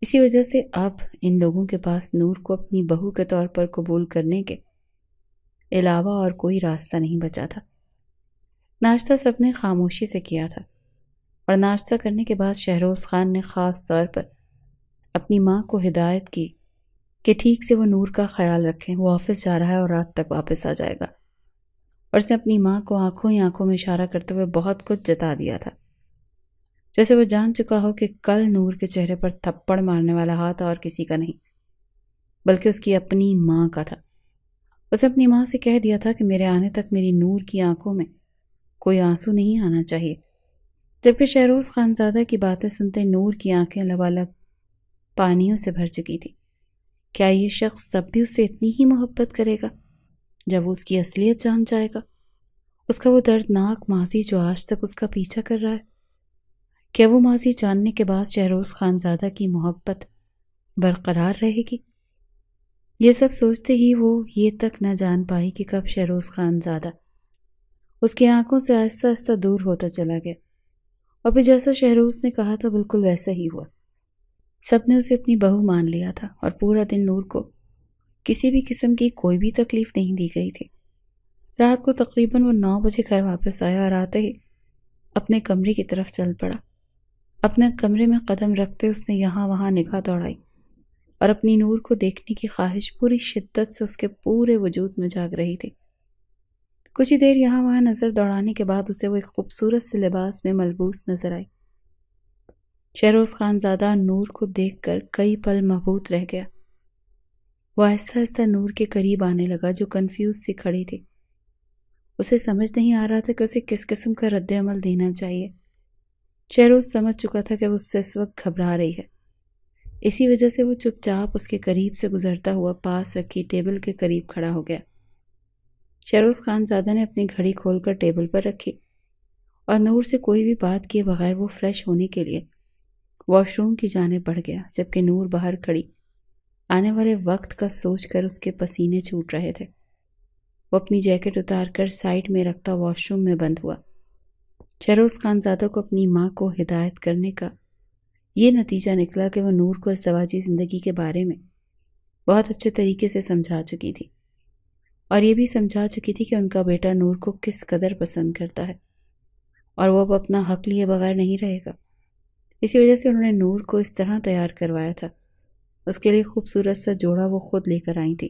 [SPEAKER 1] اسی وجہ سے اب ان لوگوں کے پاس نور کو اپنی بہو کے طور پر قبول کرنے کے علاوہ اور کوئی راستہ نہیں بچا تھا۔ ناشتہ سب نے خاموشی سے کیا تھا، اور ناشتہ کرنے کے بعد شہروز خان نے خاص طور پر اپنی ماں کو ہدایت کی کہ ٹھیک سے وہ نور کا خیال رکھیں، وہ آفس جا رہا ہے اور رات تک واپس آ جائے گا، اور اس نے اپنی ماں کو آنکھوں ہی آنکھوں میں اشارہ کرتے ہوئے بہت کچھ جتا دیا تھا، جیسے وہ جان چکا ہو کہ کل نور کے چہرے پر تھپڑ مارنے والا ہاتھ اور کسی کا نہیں بلکہ اس کی اپنی ماں کا تھا۔ اس نے اپنی ماں سے کہہ دیا تھا کہ میرے آنے تک میری نور کی آنکھوں میں کوئی آنسو نہیں آنا چاہیے، جبکہ شہروز خانزادہ کی باتیں سنتے نور کی آنکھیں لبالب پانیوں سے بھر چکی تھی۔ کیا یہ شخص تب بھی اس سے اتنی ہی محبت کرے گا جب وہ اس کی اصلیت جان جائے گا؟ اس کا وہ دردناک ماضی جو آج تک اس کا پیچھا کر رہا ہے، کیا وہ ماضی جاننے کے بعد شہروز خانزادہ کی محبت برقرار رہے گی؟ یہ سب سوچتے ہی وہ یہ تک نہ جان پائی کہ کب شہروز خانزادہ اس کی آنکھوں سے آہستہ آہستہ دور ہوتا چلا گیا، اور پھر جیسا شہروز نے کہا تھا بالکل ویسا ہی ہوا۔ سب نے اسے اپنی بہو مان لیا تھا، اور پورا دن نور کو کسی بھی قسم کی کوئی بھی تکلیف نہیں دی گئی تھی۔ رات کو تقریباً وہ 9 بجے گھر واپس آیا اور آتے ہی اپنے کمرے کی طرف چل پڑا۔ اپنے کمرے میں قدم رکھتے اس نے یہاں وہاں نگاہ دوڑائی، اور اپنی نور کو دیکھنے کی خواہش پوری شدت سے اس کے پورے وجود میں جاگ رہی تھی۔ کچھ ہی دیر یہاں وہاں نظر دوڑانے کے بعد اسے وہ ایک خوبصورت سے لباس میں ملبوس نظر آئی۔ شہروز خانزادہ نور کو دیکھ کر کئی پل مبہوت رہ گیا۔ وہ آہستہ آہستہ نور کے قریب آنے لگا جو کنفیوز سی کھڑی تھی۔ اسے سمجھ نہیں آ رہا تھا کہ اسے کس قسم کا رد عمل دینا چاہیے۔ شہروز سمجھ چکا تھا کہ وہ اس سے اس وقت گھبرا رہی ہے، اسی وجہ سے وہ چپ چاپ اس کے قریب سے گزرتا ہوا پاس رکھی ٹیبل کے قریب کھڑا ہو گیا۔ شہروز خانزادہ نے اپنی گھڑی کھول کر ٹیبل پر رکھی، اور نور سے کوئی بھی بات کیے بغیر وہ فریش ہونے کے لیے واش روم کی جانب بڑھ گیا، جبکہ نور باہر کھڑی آنے والے وقت کا سوچ کر اس کے پسینے چھوٹ رہے تھے۔ وہ اپنی جیکٹ اتار کر سائڈ میں رکھتا واش روم میں بند ہوا۔ شہروز خانزادہ کو اپنی ماں کو ہدایت کرنے کا یہ نتیجہ نکلا کہ وہ نور کو ازدواجی زندگی کے بارے میں بہت اچھے طریقے سے سمجھا چکی تھی، اور یہ بھی سمجھا چکی تھی کہ ان کا بیٹا نور کو کس قدر پسند کرتا ہے، اور وہ اب اپنا حق لیے بغیر نہیں رہے گا۔ اسی وجہ سے انہوں نے نور کو اس طرح تیار کروایا تھا۔ اس کے لیے خوبصورت سا جوڑا وہ خود لے کر آئی تھی،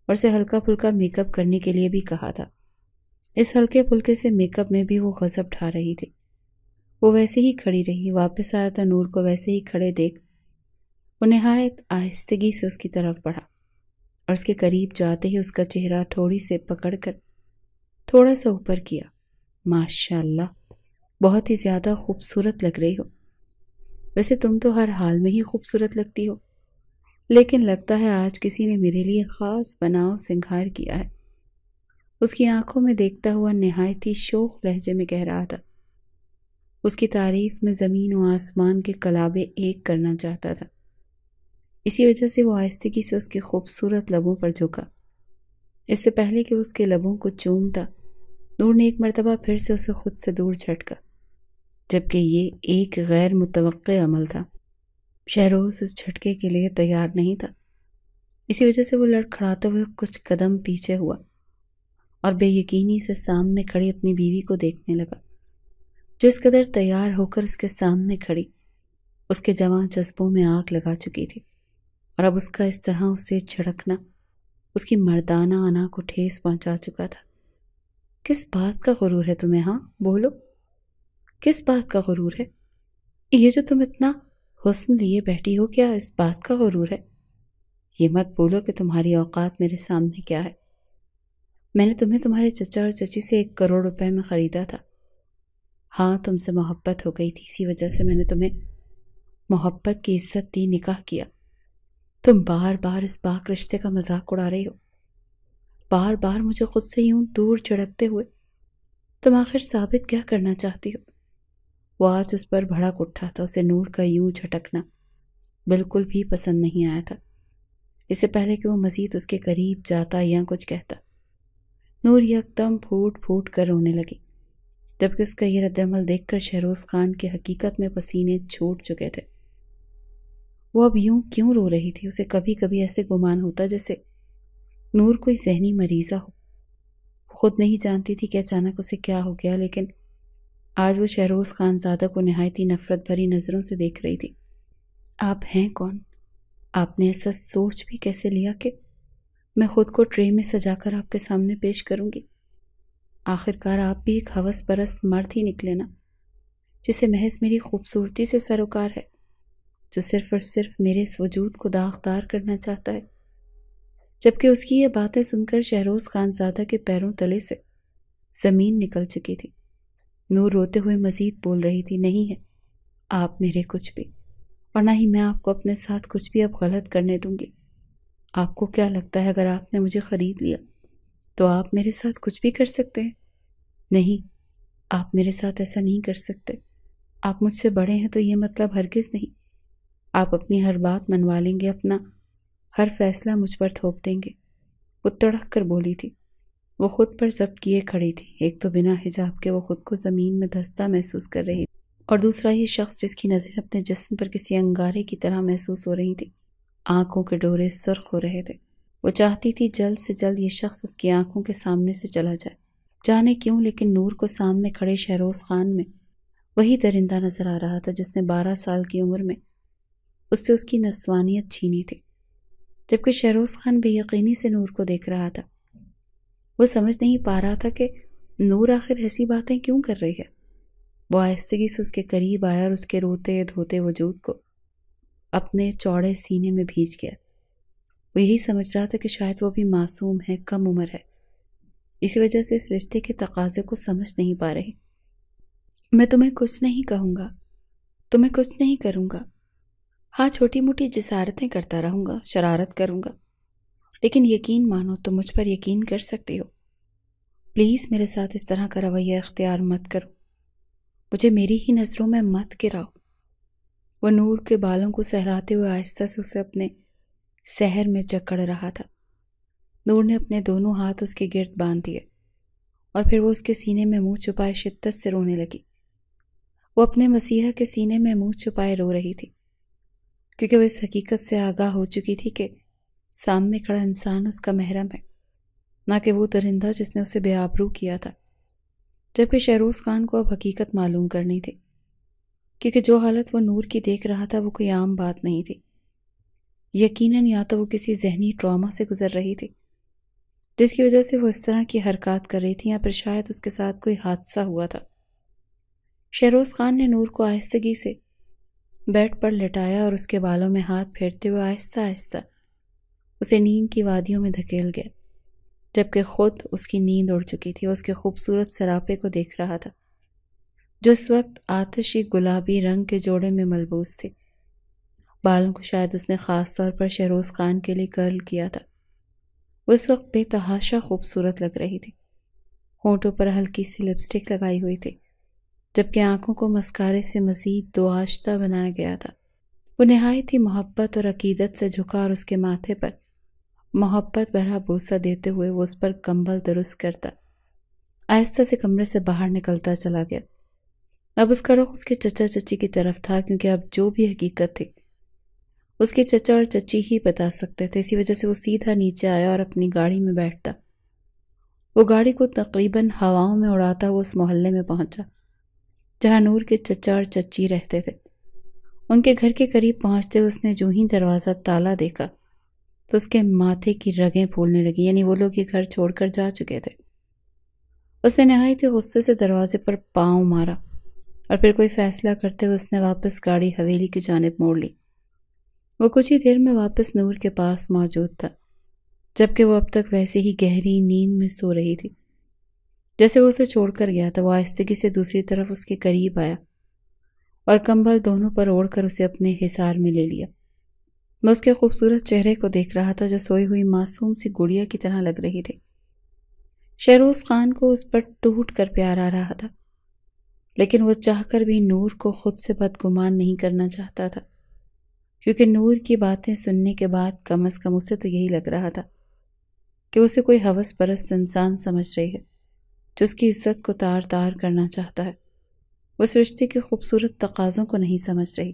[SPEAKER 1] اور اسے ہلکا پھلکا میک اپ کرنے کے لیے بھی کہا تھا۔ اس ہلکے پھلکے سے میک اپ میں بھی وہ غضب ڈھا رہی تھی۔ وہ ویسے ہی کھڑی رہی، واپس آیا تو نور کو ویسے ہی کھڑے دیکھ وہ نہایت آہستگی سے اس کی طرف بڑھا، اور اس کے قریب جاتے ہی اس کا چہرہ تھوڑی سے پکڑ کر تھوڑا سا اوپر کیا۔ ماشاءاللہ، بہت ہی زیادہ خوبصورت لگ رہی ہو۔ ویسے تم تو ہر حال میں ہی خوبصورت لگتی ہو، لیکن لگتا ہے آج کسی نے میرے لیے خاص بناؤ سنگھار کیا ہے۔ اس کی آنکھوں میں دیکھتا ہوا نہایت ہی شوخ لہجے میں کہہ رہا تھا۔ اس کی تعریف میں زمین و آسمان کے کلابے ایک کرنا چاہتا تھا۔ اسی وجہ سے وہ آہستگی سے اس کے خوبصورت لبوں پر جھکا۔ اس سے پہلے کہ اس کے لبوں کو چومتا، نور نے ایک مرتبہ پھر سے اسے خود سے دور جھٹکا، جبکہ یہ ایک غیر متوقع عمل تھا۔ شہروز اس جھٹکے کے لیے تیار نہیں تھا، اسی وجہ سے وہ لڑکھڑاتے ہوئے کچھ قدم پیچھے ہوا اور بے یقینی سے سامنے کھڑی اپنی بیوی کو دیکھنے لگا، جو اس قدر تیار ہو کر اس کے سامنے کھڑی اس کے جوان جذبوں میں آگ لگا چکی تھی، اور اب اس کا اس طرح اس سے جھڑکنا اس کی مردانہ انا کو ٹھیس پہنچا چکا تھا۔ کس بات کا غرور ہے تمہیں؟ ہاں بولو، کس بات کا غرور ہے؟ یہ جو تم اتنا حسن لیے بیٹھی ہو، کیا اس بات کا غرور ہے؟ یہ مت بولو کہ تمہاری اوقات میرے سامنے کیا ہے۔ میں نے تمہیں تمہارے چچا اور چچی سے 1 کروڑ روپے میں خریدا تھا۔ ہاں، تم سے محبت ہو گئی تھی، اسی وجہ سے میں نے تمہیں محبت کی عزت دی، نکاح کیا۔ تم بار بار اس پاک رشتے کا مذاق اڑا رہی ہو، بار بار مجھے خود سے یوں دور جھڑکتے ہوئے۔ تم آخر ثابت کیا کرنا چاہتی ہو؟ وہ آج اس پر بھڑک اٹھا تھا۔ اسے نور کا یوں جھٹکنا بالکل بھی پسند نہیں آیا تھا۔ اس سے پہلے کہ وہ مزید اس کے قریب جاتا یا کچھ کہتا، نور یکدم پھوٹ پھوٹ کر رونے لگی، جبکہ اس کا یہ رد عمل دیکھ کر شہروز خان کے حقیقت میں پسینے چھوٹ چکے تھے۔ وہ اب یوں کیوں رو رہی تھی؟ اسے کبھی کبھی ایسے گمان ہوتا جیسے نور کوئی ذہنی مریضہ ہو۔ وہ خود نہیں جانتی تھی کہ اچانک اسے کیا ہو گیا، لیکن آج وہ شہروز خان زادہ کو نہایت ہی نفرت بھری نظروں سے دیکھ رہی تھی۔ آپ ہیں کون؟ آپ نے ایسا سوچ بھی کیسے لیا کہ میں خود کو ٹرے میں سجا کر آپ کے سامنے پیش کروں گی؟ آخرکار آپ بھی ایک ہوس پرست مرد ہی نکلے نا، جسے محض میری خوبصورتی سے سروکار ہے، جو صرف اور صرف میرے اس وجود کو داغدار کرنا چاہتا ہے۔ جبکہ اس کی یہ باتیں سن کر شہروز خان زادہ کے پیروں تلے سے زمین نکل چکی تھی۔ نور روتے ہوئے مزید بول رہی تھی، نہیں ہے آپ میرے کچھ بھی، اور نہ ہی میں آپ کو اپنے ساتھ کچھ بھی اب غلط کرنے دوں گی۔ آپ کو کیا لگتا ہے اگر آپ نے مجھے خرید لیا تو آپ میرے ساتھ کچھ بھی کر سکتے ہیں؟ نہیں، آپ میرے ساتھ ایسا نہیں کر سکتے۔ آپ مجھ سے بڑے ہیں تو یہ مطلب ہرگز نہیں آپ اپنی ہر بات منوا لیں گے، اپنا ہر فیصلہ مجھ پر تھوپ دیں گے۔ وہ تڑک کر بولی تھی۔ وہ خود پر ضبط کیے کھڑی تھی، ایک تو بنا حجاب کے وہ خود کو زمین میں دھستا محسوس کر رہی تھی، اور دوسرا یہ شخص جس کی نظر اپنے جسم پر کسی انگارے کی طرح محسوس ہو رہی تھی۔ آنکھوں کے ڈورے سرخ ہو رہے تھے۔ وہ چاہتی تھی جلد سے جلد یہ شخص اس کی آنکھوں کے سامنے سے چلا جائے۔ جانے کیوں، لیکن نور کو سامنے کھڑے شہروز خان میں وہی درندہ نظر آ رہا تھا جس نے 12 سال کی عمر میں اس سے اس کی نسوانیت چھینی تھی۔ جبکہ شہروز خان بے یقینی سے نور کو دیکھ رہا تھا۔ وہ سمجھ نہیں پا رہا تھا کہ نور آخر ایسی باتیں کیوں کر رہی ہے۔ وہ آہستگی سے اس کے قریب آیا اور اس کے روتے دھوتے وجود کو اپنے چوڑے سینے میں بھیج گیا۔ وہ یہی سمجھ رہا تھا کہ شاید وہ بھی معصوم ہے، کم عمر ہے، اسی وجہ سے اس رشتے کے تقاضے کو سمجھ نہیں پا رہی۔ میں تمہیں کچھ نہیں کہوں گا، تمہیں کچھ نہیں کروں گا، ہاں چھوٹی موٹی جسارتیں کرتا رہوں گا، شرارت کروں گا، لیکن یقین مانو تم مجھ پر یقین کر سکتے ہو۔ پلیز میرے ساتھ اس طرح کا رویہ اختیار مت کرو، مجھے میری ہی نظروں میں مت گراؤ۔ وہ نور کے بالوں کو سہلاتے ہوئے آہستہ سے اسے اپنے سحر میں جکڑ رہا تھا۔ نور نے اپنے دونوں ہاتھ اس کے گرد باندھ دیے اور پھر وہ اس کے سینے میں منہ چھپائے شدت سے رونے لگی۔ وہ اپنے مسیحا کے سینے میں منہ چھپائے رو رہی تھی، کیونکہ وہ اس حقیقت سے آگاہ ہو چکی تھی کہ سامنے کھڑا انسان اس کا محرم ہے، نہ کہ وہ درندہ جس نے اسے بے آبرو کیا تھا۔ جبکہ شہروز خان کو اب حقیقت معلوم کرنی تھی، کیونکہ جو حالت وہ نور کی دیکھ رہا تھا وہ کوئی عام بات نہیں تھی۔ یقیناً یا تو وہ کسی ذہنی ٹراما سے گزر رہی تھی جس کی وجہ سے وہ اس طرح کی حرکات کر رہی تھی، یا پھر شاید اس کے ساتھ کوئی حادثہ ہوا تھا۔ شہروز خان نے نور کو آہستگی سے بیڈ پر لٹایا اور اس کے بالوں میں ہاتھ پھیرتے ہوئے آہستہ آہستہ اسے نیند کی وادیوں میں دھکیل گیا، جبکہ خود اس کی نیند اڑ چکی تھی۔ وہ اس کے خوبصورت سراپے کو دیکھ رہا تھا جو اس وقت آتشی گلابی رنگ کے جوڑے میں ملبوس تھے۔ بالوں کو شاید اس نے خاص طور پر شہروز خان کے لیے کرل کیا تھا۔ وہ اس وقت بے تحاشا خوبصورت لگ رہی تھی۔ ہونٹوں پر ہلکی سی لپسٹک لگائی ہوئی تھی، جبکہ آنکھوں کو مسکارے سے مزید دو آشتہ بنایا گیا تھا۔ وہ نہایت ہی محبت اور عقیدت سے جھکا اور اس کے ماتھے پر محبت بھرا بوسہ دیتے ہوئے وہ اس پر کمبل درست کرتا آہستہ سے کمرے سے باہر نکلتا چلا گیا۔ اب اس کا رخ اس کے چچا چچی کی طرف تھا، کیونکہ اب جو بھی حقیقت تھی اس کے چچا اور چچی ہی بتا سکتے تھے۔ اسی وجہ سے وہ سیدھا نیچے آیا اور اپنی گاڑی میں بیٹھتا۔ وہ گاڑی کو تقریباً ہواؤں میں اڑاتا ہوا اس محلے میں پہنچا جہاں نور کے چچا اور چچی رہتے تھے۔ ان کے گھر کے قریب پہنچتے اس نے جو ہی دروازہ تالا دیکھا تو اس کے ماتھے کی رگیں پھولنے لگی، یعنی وہ لوگ یہ گھر چھوڑ کر جا چکے تھے۔ اس نے نہایت ہی غصے سے دروازے پر پاؤں مارا اور پھر کوئی فیصلہ کرتے ہوئے اس نے واپس گاڑی حویلی کی جانب موڑ لی۔ وہ کچھ ہی دیر میں واپس نور کے پاس موجود تھا، جبکہ وہ اب تک ویسے ہی گہری نیند میں سو رہی تھی جیسے وہ اسے چھوڑ کر گیا تھا۔ وہ آہستگی سے دوسری طرف اس کے قریب آیا اور کمبل دونوں پر اوڑھ کر اسے اپنے حصار میں لے لیا۔ میں اس کے خوبصورت چہرے کو دیکھ رہا تھا جو سوئی ہوئی معصوم سی گڑیا کی طرح لگ رہی تھی۔ شہروز خان کو اس پر ٹوٹ کر پیار آ رہا تھا، لیکن وہ چاہ کر بھی نور کو خود سے بدگمان نہیں کرنا چاہتا تھا، کیونکہ نور کی باتیں سننے کے بعد کم از کم اسے تو یہی لگ رہا تھا کہ اسے کوئی ہوس پرست انسان سمجھ رہی ہے جو اس کی عزت کو تار تار کرنا چاہتا ہے۔ وہ اس رشتے کے خوبصورت تقاضوں کو نہیں سمجھ رہی،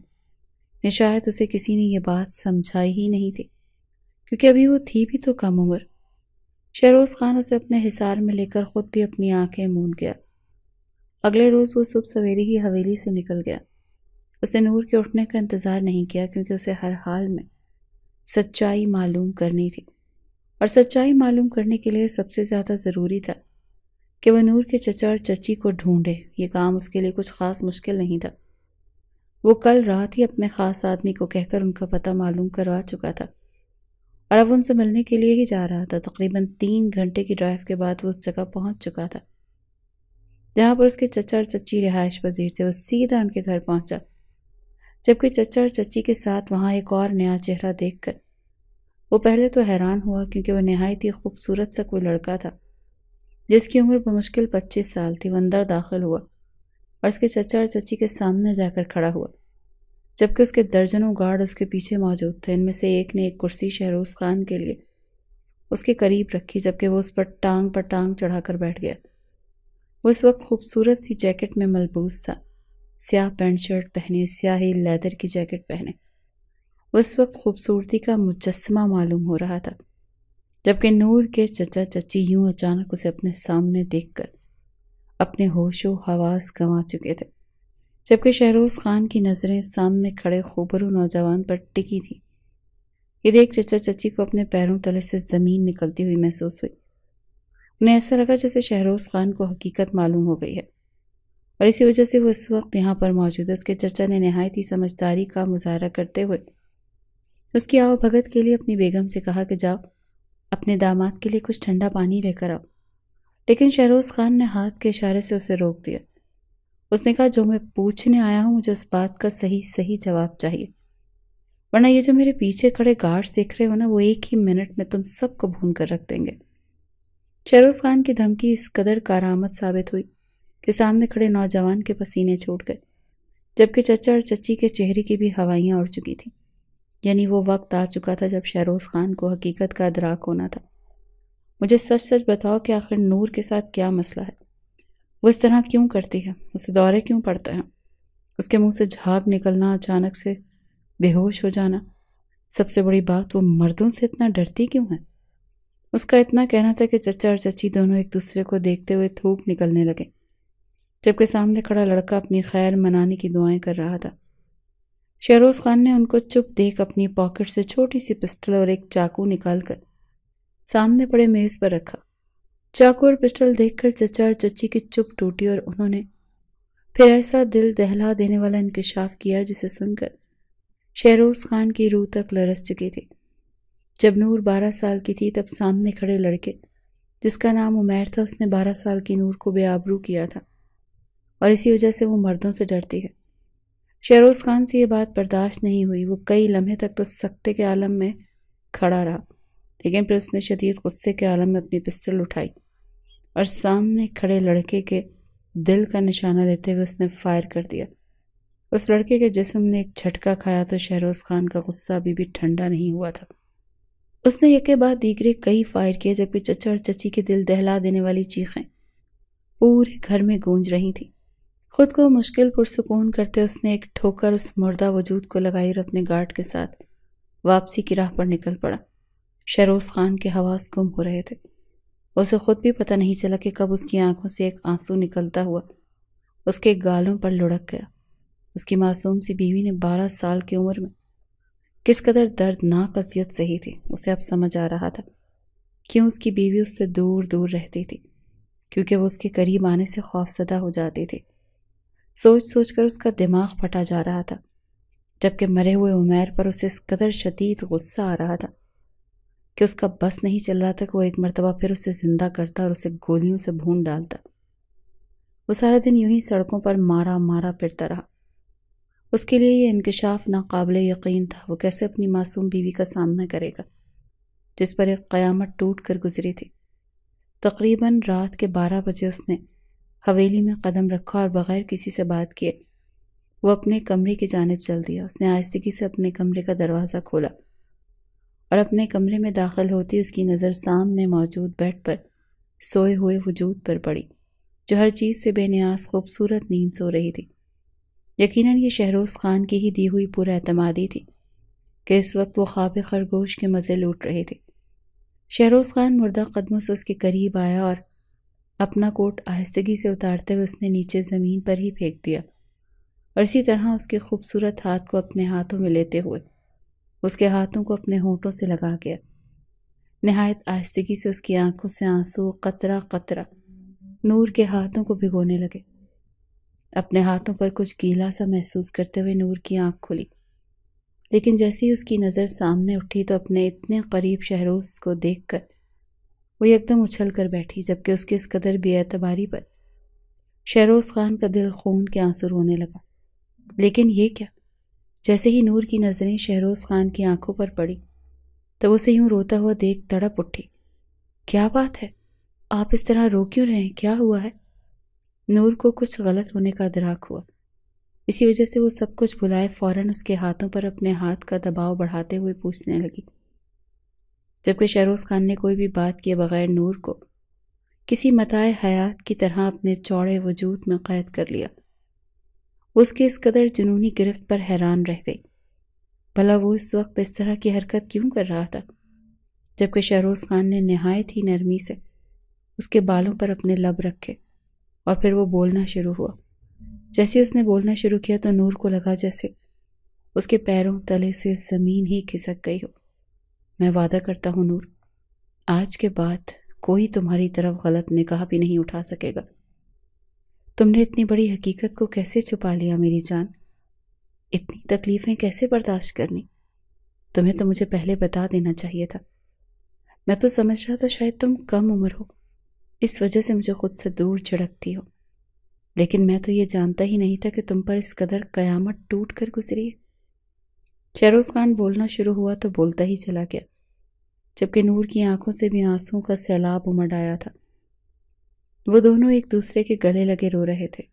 [SPEAKER 1] یا شاید اسے کسی نے یہ بات سمجھائی ہی نہیں تھی، کیونکہ ابھی وہ تھی بھی تو کم عمر۔ شہروز خان اسے اپنے حصار میں لے کر خود بھی اپنی آنکھیں موند گیا۔ اگلے روز وہ صبح سویرے ہی حویلی سے نکل گیا۔ اس نے نور کے اٹھنے کا انتظار نہیں کیا، کیونکہ اسے ہر حال میں سچائی معلوم کرنی تھی، اور سچائی معلوم کرنے کے لیے سب سے زیادہ ضروری تھا کہ وہ نور کے چچا اور چچی کو ڈھونڈے۔ یہ کام اس کے لیے کچھ خاص مشکل نہیں تھا۔ وہ کل رات ہی اپنے خاص آدمی کو کہہ کر ان کا پتہ معلوم کروا چکا تھا، اور اب ان سے ملنے کے لیے ہی جا رہا تھا۔ تقریباً 3 گھنٹے کی ڈرائیو کے بعد وہ اس جگہ پہنچ چکا تھا جہاں پر اس کے چچا اور چچی رہائش پذیر تھے۔ وہ سیدھا ان کے گھر پہنچا، جبکہ چچا اور چچی کے ساتھ وہاں ایک اور نیا چہرہ دیکھ کر وہ پہلے تو حیران ہوا، کیونکہ وہ نہایت ہی خوبصورت سا کوئی لڑکا تھا جس کی عمر بمشکل 25 سال تھی۔ وہ اندر داخل ہوا اور اس کے چچا اور چچی کے سامنے جا کر کھڑا ہوا، جبکہ اس کے درجنوں گارڈ اس کے پیچھے موجود تھے۔ ان میں سے ایک نے ایک کرسی شہروز خان کے لیے اس کے قریب رکھی، جبکہ وہ اس پر ٹانگ چڑھا کر بیٹھ گیا۔ وہ اس وقت خوبصورت سی جیکٹ میں ملبوس تھا، سیاہ پینٹ شرٹ پہنے، سیاہی لیدر کی جیکٹ پہنے۔ وہ اس وقت خوبصورتی کا مجسمہ معلوم ہو رہا تھا، جبکہ نور کے چچا چچی یوں اچانک اسے اپنے سامنے دیکھ کر اپنے ہوش و حواس گنوا چکے تھے، جبکہ شہروز خان کی نظریں سامنے کھڑے خوبرو نوجوان پر ٹکی تھی۔ یہ دیکھ چچا چچی کو اپنے پیروں تلے سے زمین نکلتی ہوئی محسوس ہوئی۔ انہیں ایسا لگا جیسے شہروز خان کو حقیقت معلوم ہو گئی ہے، اور اسی وجہ سے وہ اس وقت یہاں پر موجود ہے۔ اس کے چچا نے نہایت ہی سمجھداری کا مظاہرہ کرتے ہوئے اس کی آؤ بھگت کے لیے اپنی بیگم سے کہا کہ جاؤ اپنے داماد کے لیے کچھ ٹھنڈا پانی لے کر آؤ، لیکن شہروز خان نے ہاتھ کے اشارے سے اسے روک دیا۔ اس نے کہا جو میں پوچھنے آیا ہوں مجھے اس بات کا صحیح جواب چاہیے، ورنہ یہ جو میرے پیچھے کھڑے گارڈز دیکھ رہے ہو نا، وہ ایک ہی منٹ میں تم سب کو بھون کر رکھ دیں گے۔ شہروز خان کی دھمکی اس قدر کارآمد ثابت ہوئی کہ سامنے کھڑے نوجوان کے پسینے چھوٹ گئے، جبکہ چچا اور چچی کے چہرے کی بھی ہوائیاں اڑ چکی تھیں، یعنی وہ وقت آ چکا تھا جب شہروز خان کو حقیقت کا ادراک ہونا تھا۔ مجھے سچ بتاؤ کہ آخر نور کے ساتھ کیا مسئلہ ہے؟ وہ اس طرح کیوں کرتی ہے؟ اسے دورے کیوں پڑتے ہیں؟ اس کے منہ سے جھاگ نکلنا، اچانک سے بے ہوش ہو جانا، سب سے بڑی بات وہ مردوں سے اتنا ڈرتی کیوں ہے؟ اس کا اتنا کہنا تھا کہ چچا اور چچی دونوں ایک دوسرے کو دیکھتے ہوئے تھوک نکلنے لگے، جبکہ سامنے کھڑا لڑکا اپنی خیر منانے کی دعائیں کر رہا تھا۔ شہروز خان نے ان کو چپ دیکھ اپنی پاکٹ سے چھوٹی سی پسٹل اور ایک چاقو نکال کر سامنے پڑے میز پر رکھا۔ چاقو اور پسٹل دیکھ کر چچا اور چچی کی چپ ٹوٹی، اور انہوں نے پھر ایسا دل دہلا دینے والا انکشاف کیا جسے سن کر شہروز خان کی روح تک لرز چکی تھی۔ جب نور 12 سال کی تھی تب سامنے کھڑے لڑکے جس کا نام عمیر تھا، اس نے 12 سال کی نور کو بے آبرو کیا تھا، اور اسی وجہ سے وہ مردوں سے ڈرتی ہے۔ شہروز خان سے یہ بات برداشت نہیں ہوئی۔ وہ کئی لمحے تک تو سکتے کے عالم میں کھڑا رہا، لیکن پھر اس نے شدید غصے کے عالم میں اپنی پسٹل اٹھائی اور سامنے کھڑے لڑکے کے دل کا نشانہ لیتے ہوئے اس نے فائر کر دیا۔ اس لڑکے کے جسم نے ایک جھٹکا کھایا تو شہروز خان کا غصہ ابھی بھی ٹھنڈا نہیں ہوا تھا۔ اس نے یکے بعد دیگرے کئی فائر کیے، جبکہ چچا اور چچی کے دل دہلا دینے والی چیخیں پورے گھر میں گونج رہی تھی۔ خود کو مشکل پرسکون کرتے اس نے ایک ٹھوکر اس مردہ وجود کو لگائی اور اپنے گارڈ کے ساتھ واپسی کی راہ پر نکل پڑا۔ شہروز خان کے حواس گم ہو رہے تھے۔ اسے خود بھی پتہ نہیں چلا کہ کب اس کی آنکھوں سے ایک آنسو نکلتا ہوا اس کے گالوں پر لڑک گیا۔ اس کی معصوم سی بیوی نے 12 سال کی عمر میں کس قدر دردناک اذیت سہی تھی، اسے اب سمجھ آ رہا تھا کیوں اس کی بیوی اس سے دور دور رہتی تھی، کیونکہ وہ اس کے قریب آنے سے خوفزدہ ہو جاتی تھی۔ سوچ سوچ کر اس کا دماغ پھٹا جا رہا تھا، جبکہ مرے ہوئے عمیر پر اسے اس قدر شدید غصہ آ رہا تھا کہ اس کا بس نہیں چل رہا تھا کہ وہ ایک مرتبہ پھر اسے زندہ کرتا اور اسے گولیوں سے بھون ڈالتا۔ وہ سارا دن یوں ہی سڑکوں پر مارا مارا پھرتا رہا۔ اس کے لیے یہ انکشاف ناقابل یقین تھا۔ وہ کیسے اپنی معصوم بیوی کا سامنا کرے گا جس پر ایک قیامت ٹوٹ کر گزری تھی۔ تقریباً رات کے 12 بجے اس نے حویلی میں قدم رکھا اور بغیر کسی سے بات کیے وہ اپنے کمرے کی جانب چل دیا۔ اس نے آہستگی سے اپنے کمرے کا دروازہ کھولا اور اپنے کمرے میں داخل ہوتی اس کی نظر سامنے موجود بیڈ پر سوئے ہوئے وجود پر پڑی، جو ہر چیز سے بے نیاز خوبصورت نیند سو رہی تھی۔ یقیناً یہ شہروز خان کی ہی دی ہوئی پر اعتمادی تھی کہ اس وقت وہ خواب خرگوش کے مزے لوٹ رہے تھے۔ شہروز خان مردہ قدموں سے اس کے قریب آیا اور اپنا کوٹ آہستگی سے اتارتے ہوئے اس نے نیچے زمین پر ہی پھینک دیا اور اسی طرح اس کے خوبصورت ہاتھ کو اپنے ہاتھوں میں لیتے ہوئے اس کے ہاتھوں کو اپنے ہونٹوں سے لگا گیا۔ نہایت آہستگی سے اس کی آنکھوں سے آنسو قطرہ قطرہ نور کے ہاتھوں کو بھگونے لگے۔ اپنے ہاتھوں پر کچھ گیلا سا محسوس کرتے ہوئے نور کی آنکھ کھلی، لیکن جیسے ہی اس کی نظر سامنے اٹھی تو اپنے اتنے قریب شہروز کو دیکھ کر وہ یکدم اچھل کر بیٹھی، جبکہ اس کے اس قدر بے اعتباری پر شہروز خان کا دل خون کے آنسو رونے لگا۔ لیکن یہ کیا؟ جیسے ہی نور کی نظریں شہروز خان کی آنکھوں پر پڑی تو اسے یوں روتا ہوا دیکھ تڑپ اٹھی۔ کیا بات ہے؟ آپ اس طرح رو کیوں رہے ہیں؟ کیا ہوا ہے؟ نور کو کچھ غلط ہونے کا ادراک ہوا، اسی وجہ سے وہ سب کچھ بھلائے فوراً اس کے ہاتھوں پر اپنے ہاتھ کا دباؤ بڑھاتے ہوئے پوچھنے لگی، جبکہ شہروز خان نے کوئی بھی بات کیے بغیر نور کو کسی متاع حیات کی طرح اپنے چوڑے وجود میں قید کر لیا۔ اس کے اس قدر جنونی گرفت پر حیران رہ گئی۔ بھلا وہ اس وقت اس طرح کی حرکت کیوں کر رہا تھا؟ جبکہ شہروز خان نے نہایت ہی نرمی سے اس کے بالوں پر اپنے لب رکھے اور پھر وہ بولنا شروع ہوا۔ جیسے اس نے بولنا شروع کیا تو نور کو لگا جیسے اس کے پیروں تلے سے زمین ہی کھسک گئی ہو۔ میں وعدہ کرتا ہوں نور، آج کے بعد کوئی تمہاری طرف غلط نگاہ بھی نہیں اٹھا سکے گا۔ تم نے اتنی بڑی حقیقت کو کیسے چھپا لیا میری جان؟ اتنی تکلیفیں کیسے برداشت کرنی؟ تمہیں تو مجھے پہلے بتا دینا چاہیے تھا۔ میں تو سمجھ رہا تھا شاید تم کم عمر ہو، اس وجہ سے مجھے خود سے دور جھڑکتی ہو، لیکن میں تو یہ جانتا ہی نہیں تھا کہ تم پر اس قدر قیامت ٹوٹ کر گزری ہے۔ شہروز خان بولنا شروع ہوا تو بولتا ہی چلا گیا، جبکہ نور کی آنکھوں سے بھی آنسوؤں کا سیلاب امڑ آیا تھا۔ وہ دونوں ایک دوسرے کے گلے لگے رو رہے تھے۔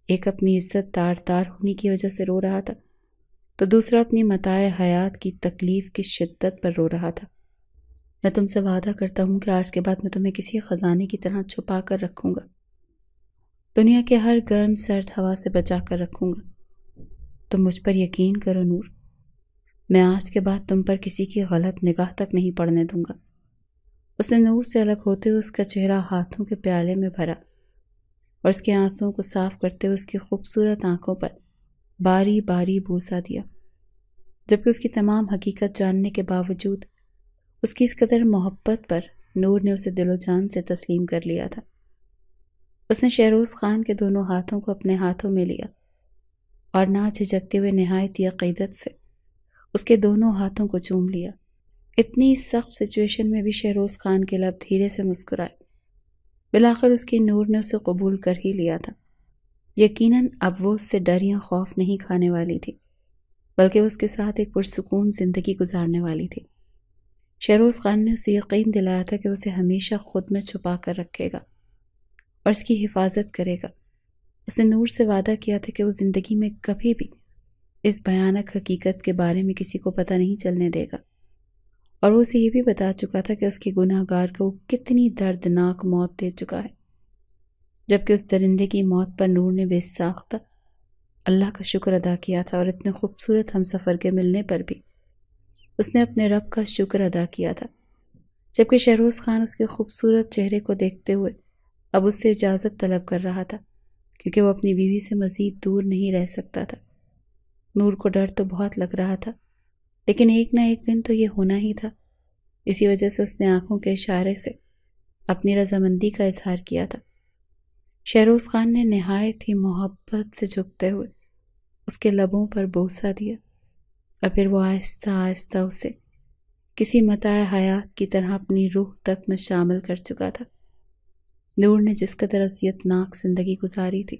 [SPEAKER 1] ایک اپنی عزت تار تار ہونے کی وجہ سے رو رہا تھا تو دوسرا اپنی متاع حیات کی تکلیف کی شدت پر رو رہا تھا۔ میں تم سے وعدہ کرتا ہوں کہ آج کے بعد میں تمہیں کسی خزانے کی طرح چھپا کر رکھوں گا، دنیا کے ہر گرم سرد ہوا سے بچا کر رکھوں گا۔ تم مجھ پر یقین کرو نور، میں آج کے بعد تم پر کسی کی غلط نگاہ تک نہیں پڑنے دوں گا۔ اس نے نور سے الگ ہوتے ہوئے اس کا چہرہ ہاتھوں کے پیالے میں بھرا اور اس کے آنسوؤں کو صاف کرتے ہوئے اس کی خوبصورت آنکھوں پر باری باری بوسہ دیا، جبکہ اس کی تمام حقیقت جاننے کے باوجود اس کی اس قدر محبت پر نور نے اسے دل و جان سے تسلیم کر لیا تھا۔ اس نے شہروز خان کے دونوں ہاتھوں کو اپنے ہاتھوں میں لیا اور نہ جھجکتے ہوئے نہایت عقیدت سے اس کے دونوں ہاتھوں کو چوم لیا۔ اتنی سخت سچویشن میں بھی شہروز خان کے لب دھیرے سے مسکرائے۔ بالآخر اس کی نور نے اسے قبول کر ہی لیا تھا، یقیناً اب وہ اس سے ڈر یا خوف نہیں کھانے والی تھی، بلکہ اس کے ساتھ ایک پرسکون زندگی گزارنے والی تھی۔ شہروز خان نے اسے یقین دلایا تھا کہ اسے ہمیشہ خود میں چھپا کر رکھے گا اور اس کی حفاظت کرے گا۔ اس نے نور سے وعدہ کیا تھا کہ وہ زندگی میں کبھی بھی اس بھیانک حقیقت کے بارے میں کسی کو پتہ نہیں چلنے دے گا، اور وہ اسے یہ بھی بتا چکا تھا کہ اس کے گناہ گار کو وہ کتنی دردناک موت دے چکا ہے۔ جبکہ اس درندے کی موت پر نور نے بے ساختہ اللہ کا شکر ادا کیا تھا، اور اتنے خوبصورت ہمسفر کے ملنے پر بھی اس نے اپنے رب کا شکر ادا کیا تھا۔ جبکہ شہروز خان اس کے خوبصورت چہرے کو دیکھتے ہوئے اب اس سے اجازت طلب کر رہا تھا، کیونکہ وہ اپنی بیوی سے مزید دور نہیں رہ سکتا تھا۔ نور کو ڈر تو بہت لگ رہا تھا، لیکن ایک نہ ایک دن تو یہ ہونا ہی تھا۔ اسی وجہ سے اس نے آنکھوں کے اشارے سے اپنی رضامندی کا اظہار کیا تھا۔ شہروز خان نے نہایت ہی محبت سے جھکتے ہوئے اس کے لبوں پر بوسہ دیا، اور پھر وہ آہستہ آہستہ اسے کسی متاع حیات کی طرح اپنی روح تک میں شامل کر چکا تھا۔ نور نے جس قدر اذیتناک زندگی گزاری تھی،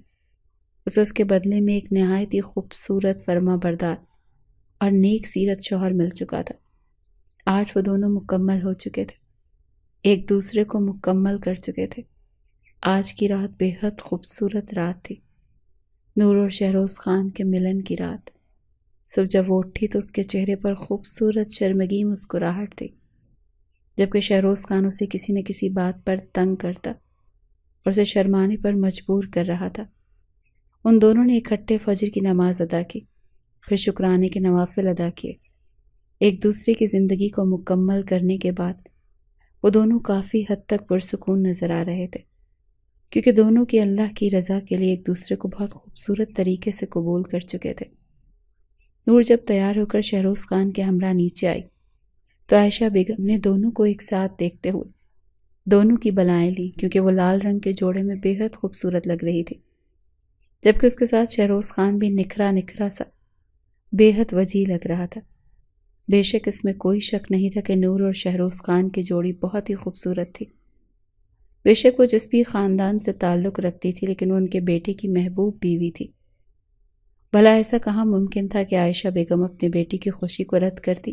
[SPEAKER 1] اسے اس کے بدلے میں ایک نہایت ہی خوبصورت فرما بردار اور نیک سیرت شوہر مل چکا تھا۔ آج وہ دونوں مکمل ہو چکے تھے، ایک دوسرے کو مکمل کر چکے تھے۔ آج کی رات بے حد خوبصورت رات تھی، نور اور شہروز خان کے ملن کی رات۔ صبح جب وہ اٹھی تو اس کے چہرے پر خوبصورت شرمگی مسکراہٹ تھی، جبکہ شہروز خان اسے کسی نہ کسی بات پر تنگ کرتا اور اسے شرمانے پر مجبور کر رہا تھا۔ ان دونوں نے اکٹھے فجر کی نماز ادا کی، پھر شکرانے کے نوافل ادا کیے۔ ایک دوسرے کی زندگی کو مکمل کرنے کے بعد وہ دونوں کافی حد تک پرسکون نظر آ رہے تھے، کیونکہ دونوں کی اللہ کی رضا کے لیے ایک دوسرے کو بہت خوبصورت طریقے سے قبول کر چکے تھے۔ نور جب تیار ہو کر شہروز خان کے ہمراہ نیچے آئی تو عائشہ بیگم نے دونوں کو ایک ساتھ دیکھتے ہوئے دونوں کی بلائیں لیں، کیونکہ وہ لال رنگ کے جوڑے میں بے حد خوبصورت لگ رہی تھی، جبکہ اس کے ساتھ شہروز خان بھی نکھرا نکھرا سا بے حد وجیح لگ رہا تھا۔ بے شک اس میں کوئی شک نہیں تھا کہ نور اور شہروز خان کی جوڑی بہت ہی خوبصورت تھی۔ بے شک وہ جس بھی خاندان سے تعلق رکھتی تھی، لیکن وہ ان کے بیٹے کی محبوب بیوی تھی۔ بھلا ایسا کہاں ممکن تھا کہ عائشہ بیگم اپنے بیٹی کی خوشی کو رد کرتی؟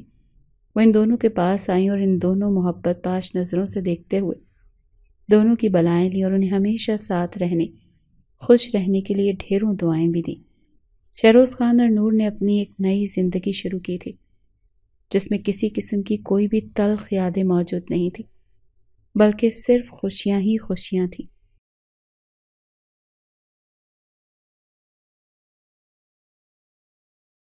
[SPEAKER 1] وہ ان دونوں کے پاس آئیں اور ان دونوں محبت باش نظروں سے دیکھتے ہوئے دونوں کی بلائیں لی اور انہیں ہمیشہ ساتھ رہنے، خوش رہنے کے لیے ڈھیروں دعائیں بھی دیں۔ شہروز خان اور نور نے اپنی ایک نئی زندگی شروع کی تھی، جس میں کسی قسم کی کوئی بھی تلخ یادیں موجود نہیں تھی، بلکہ صرف خوشیاں ہی خوشیاں تھیں۔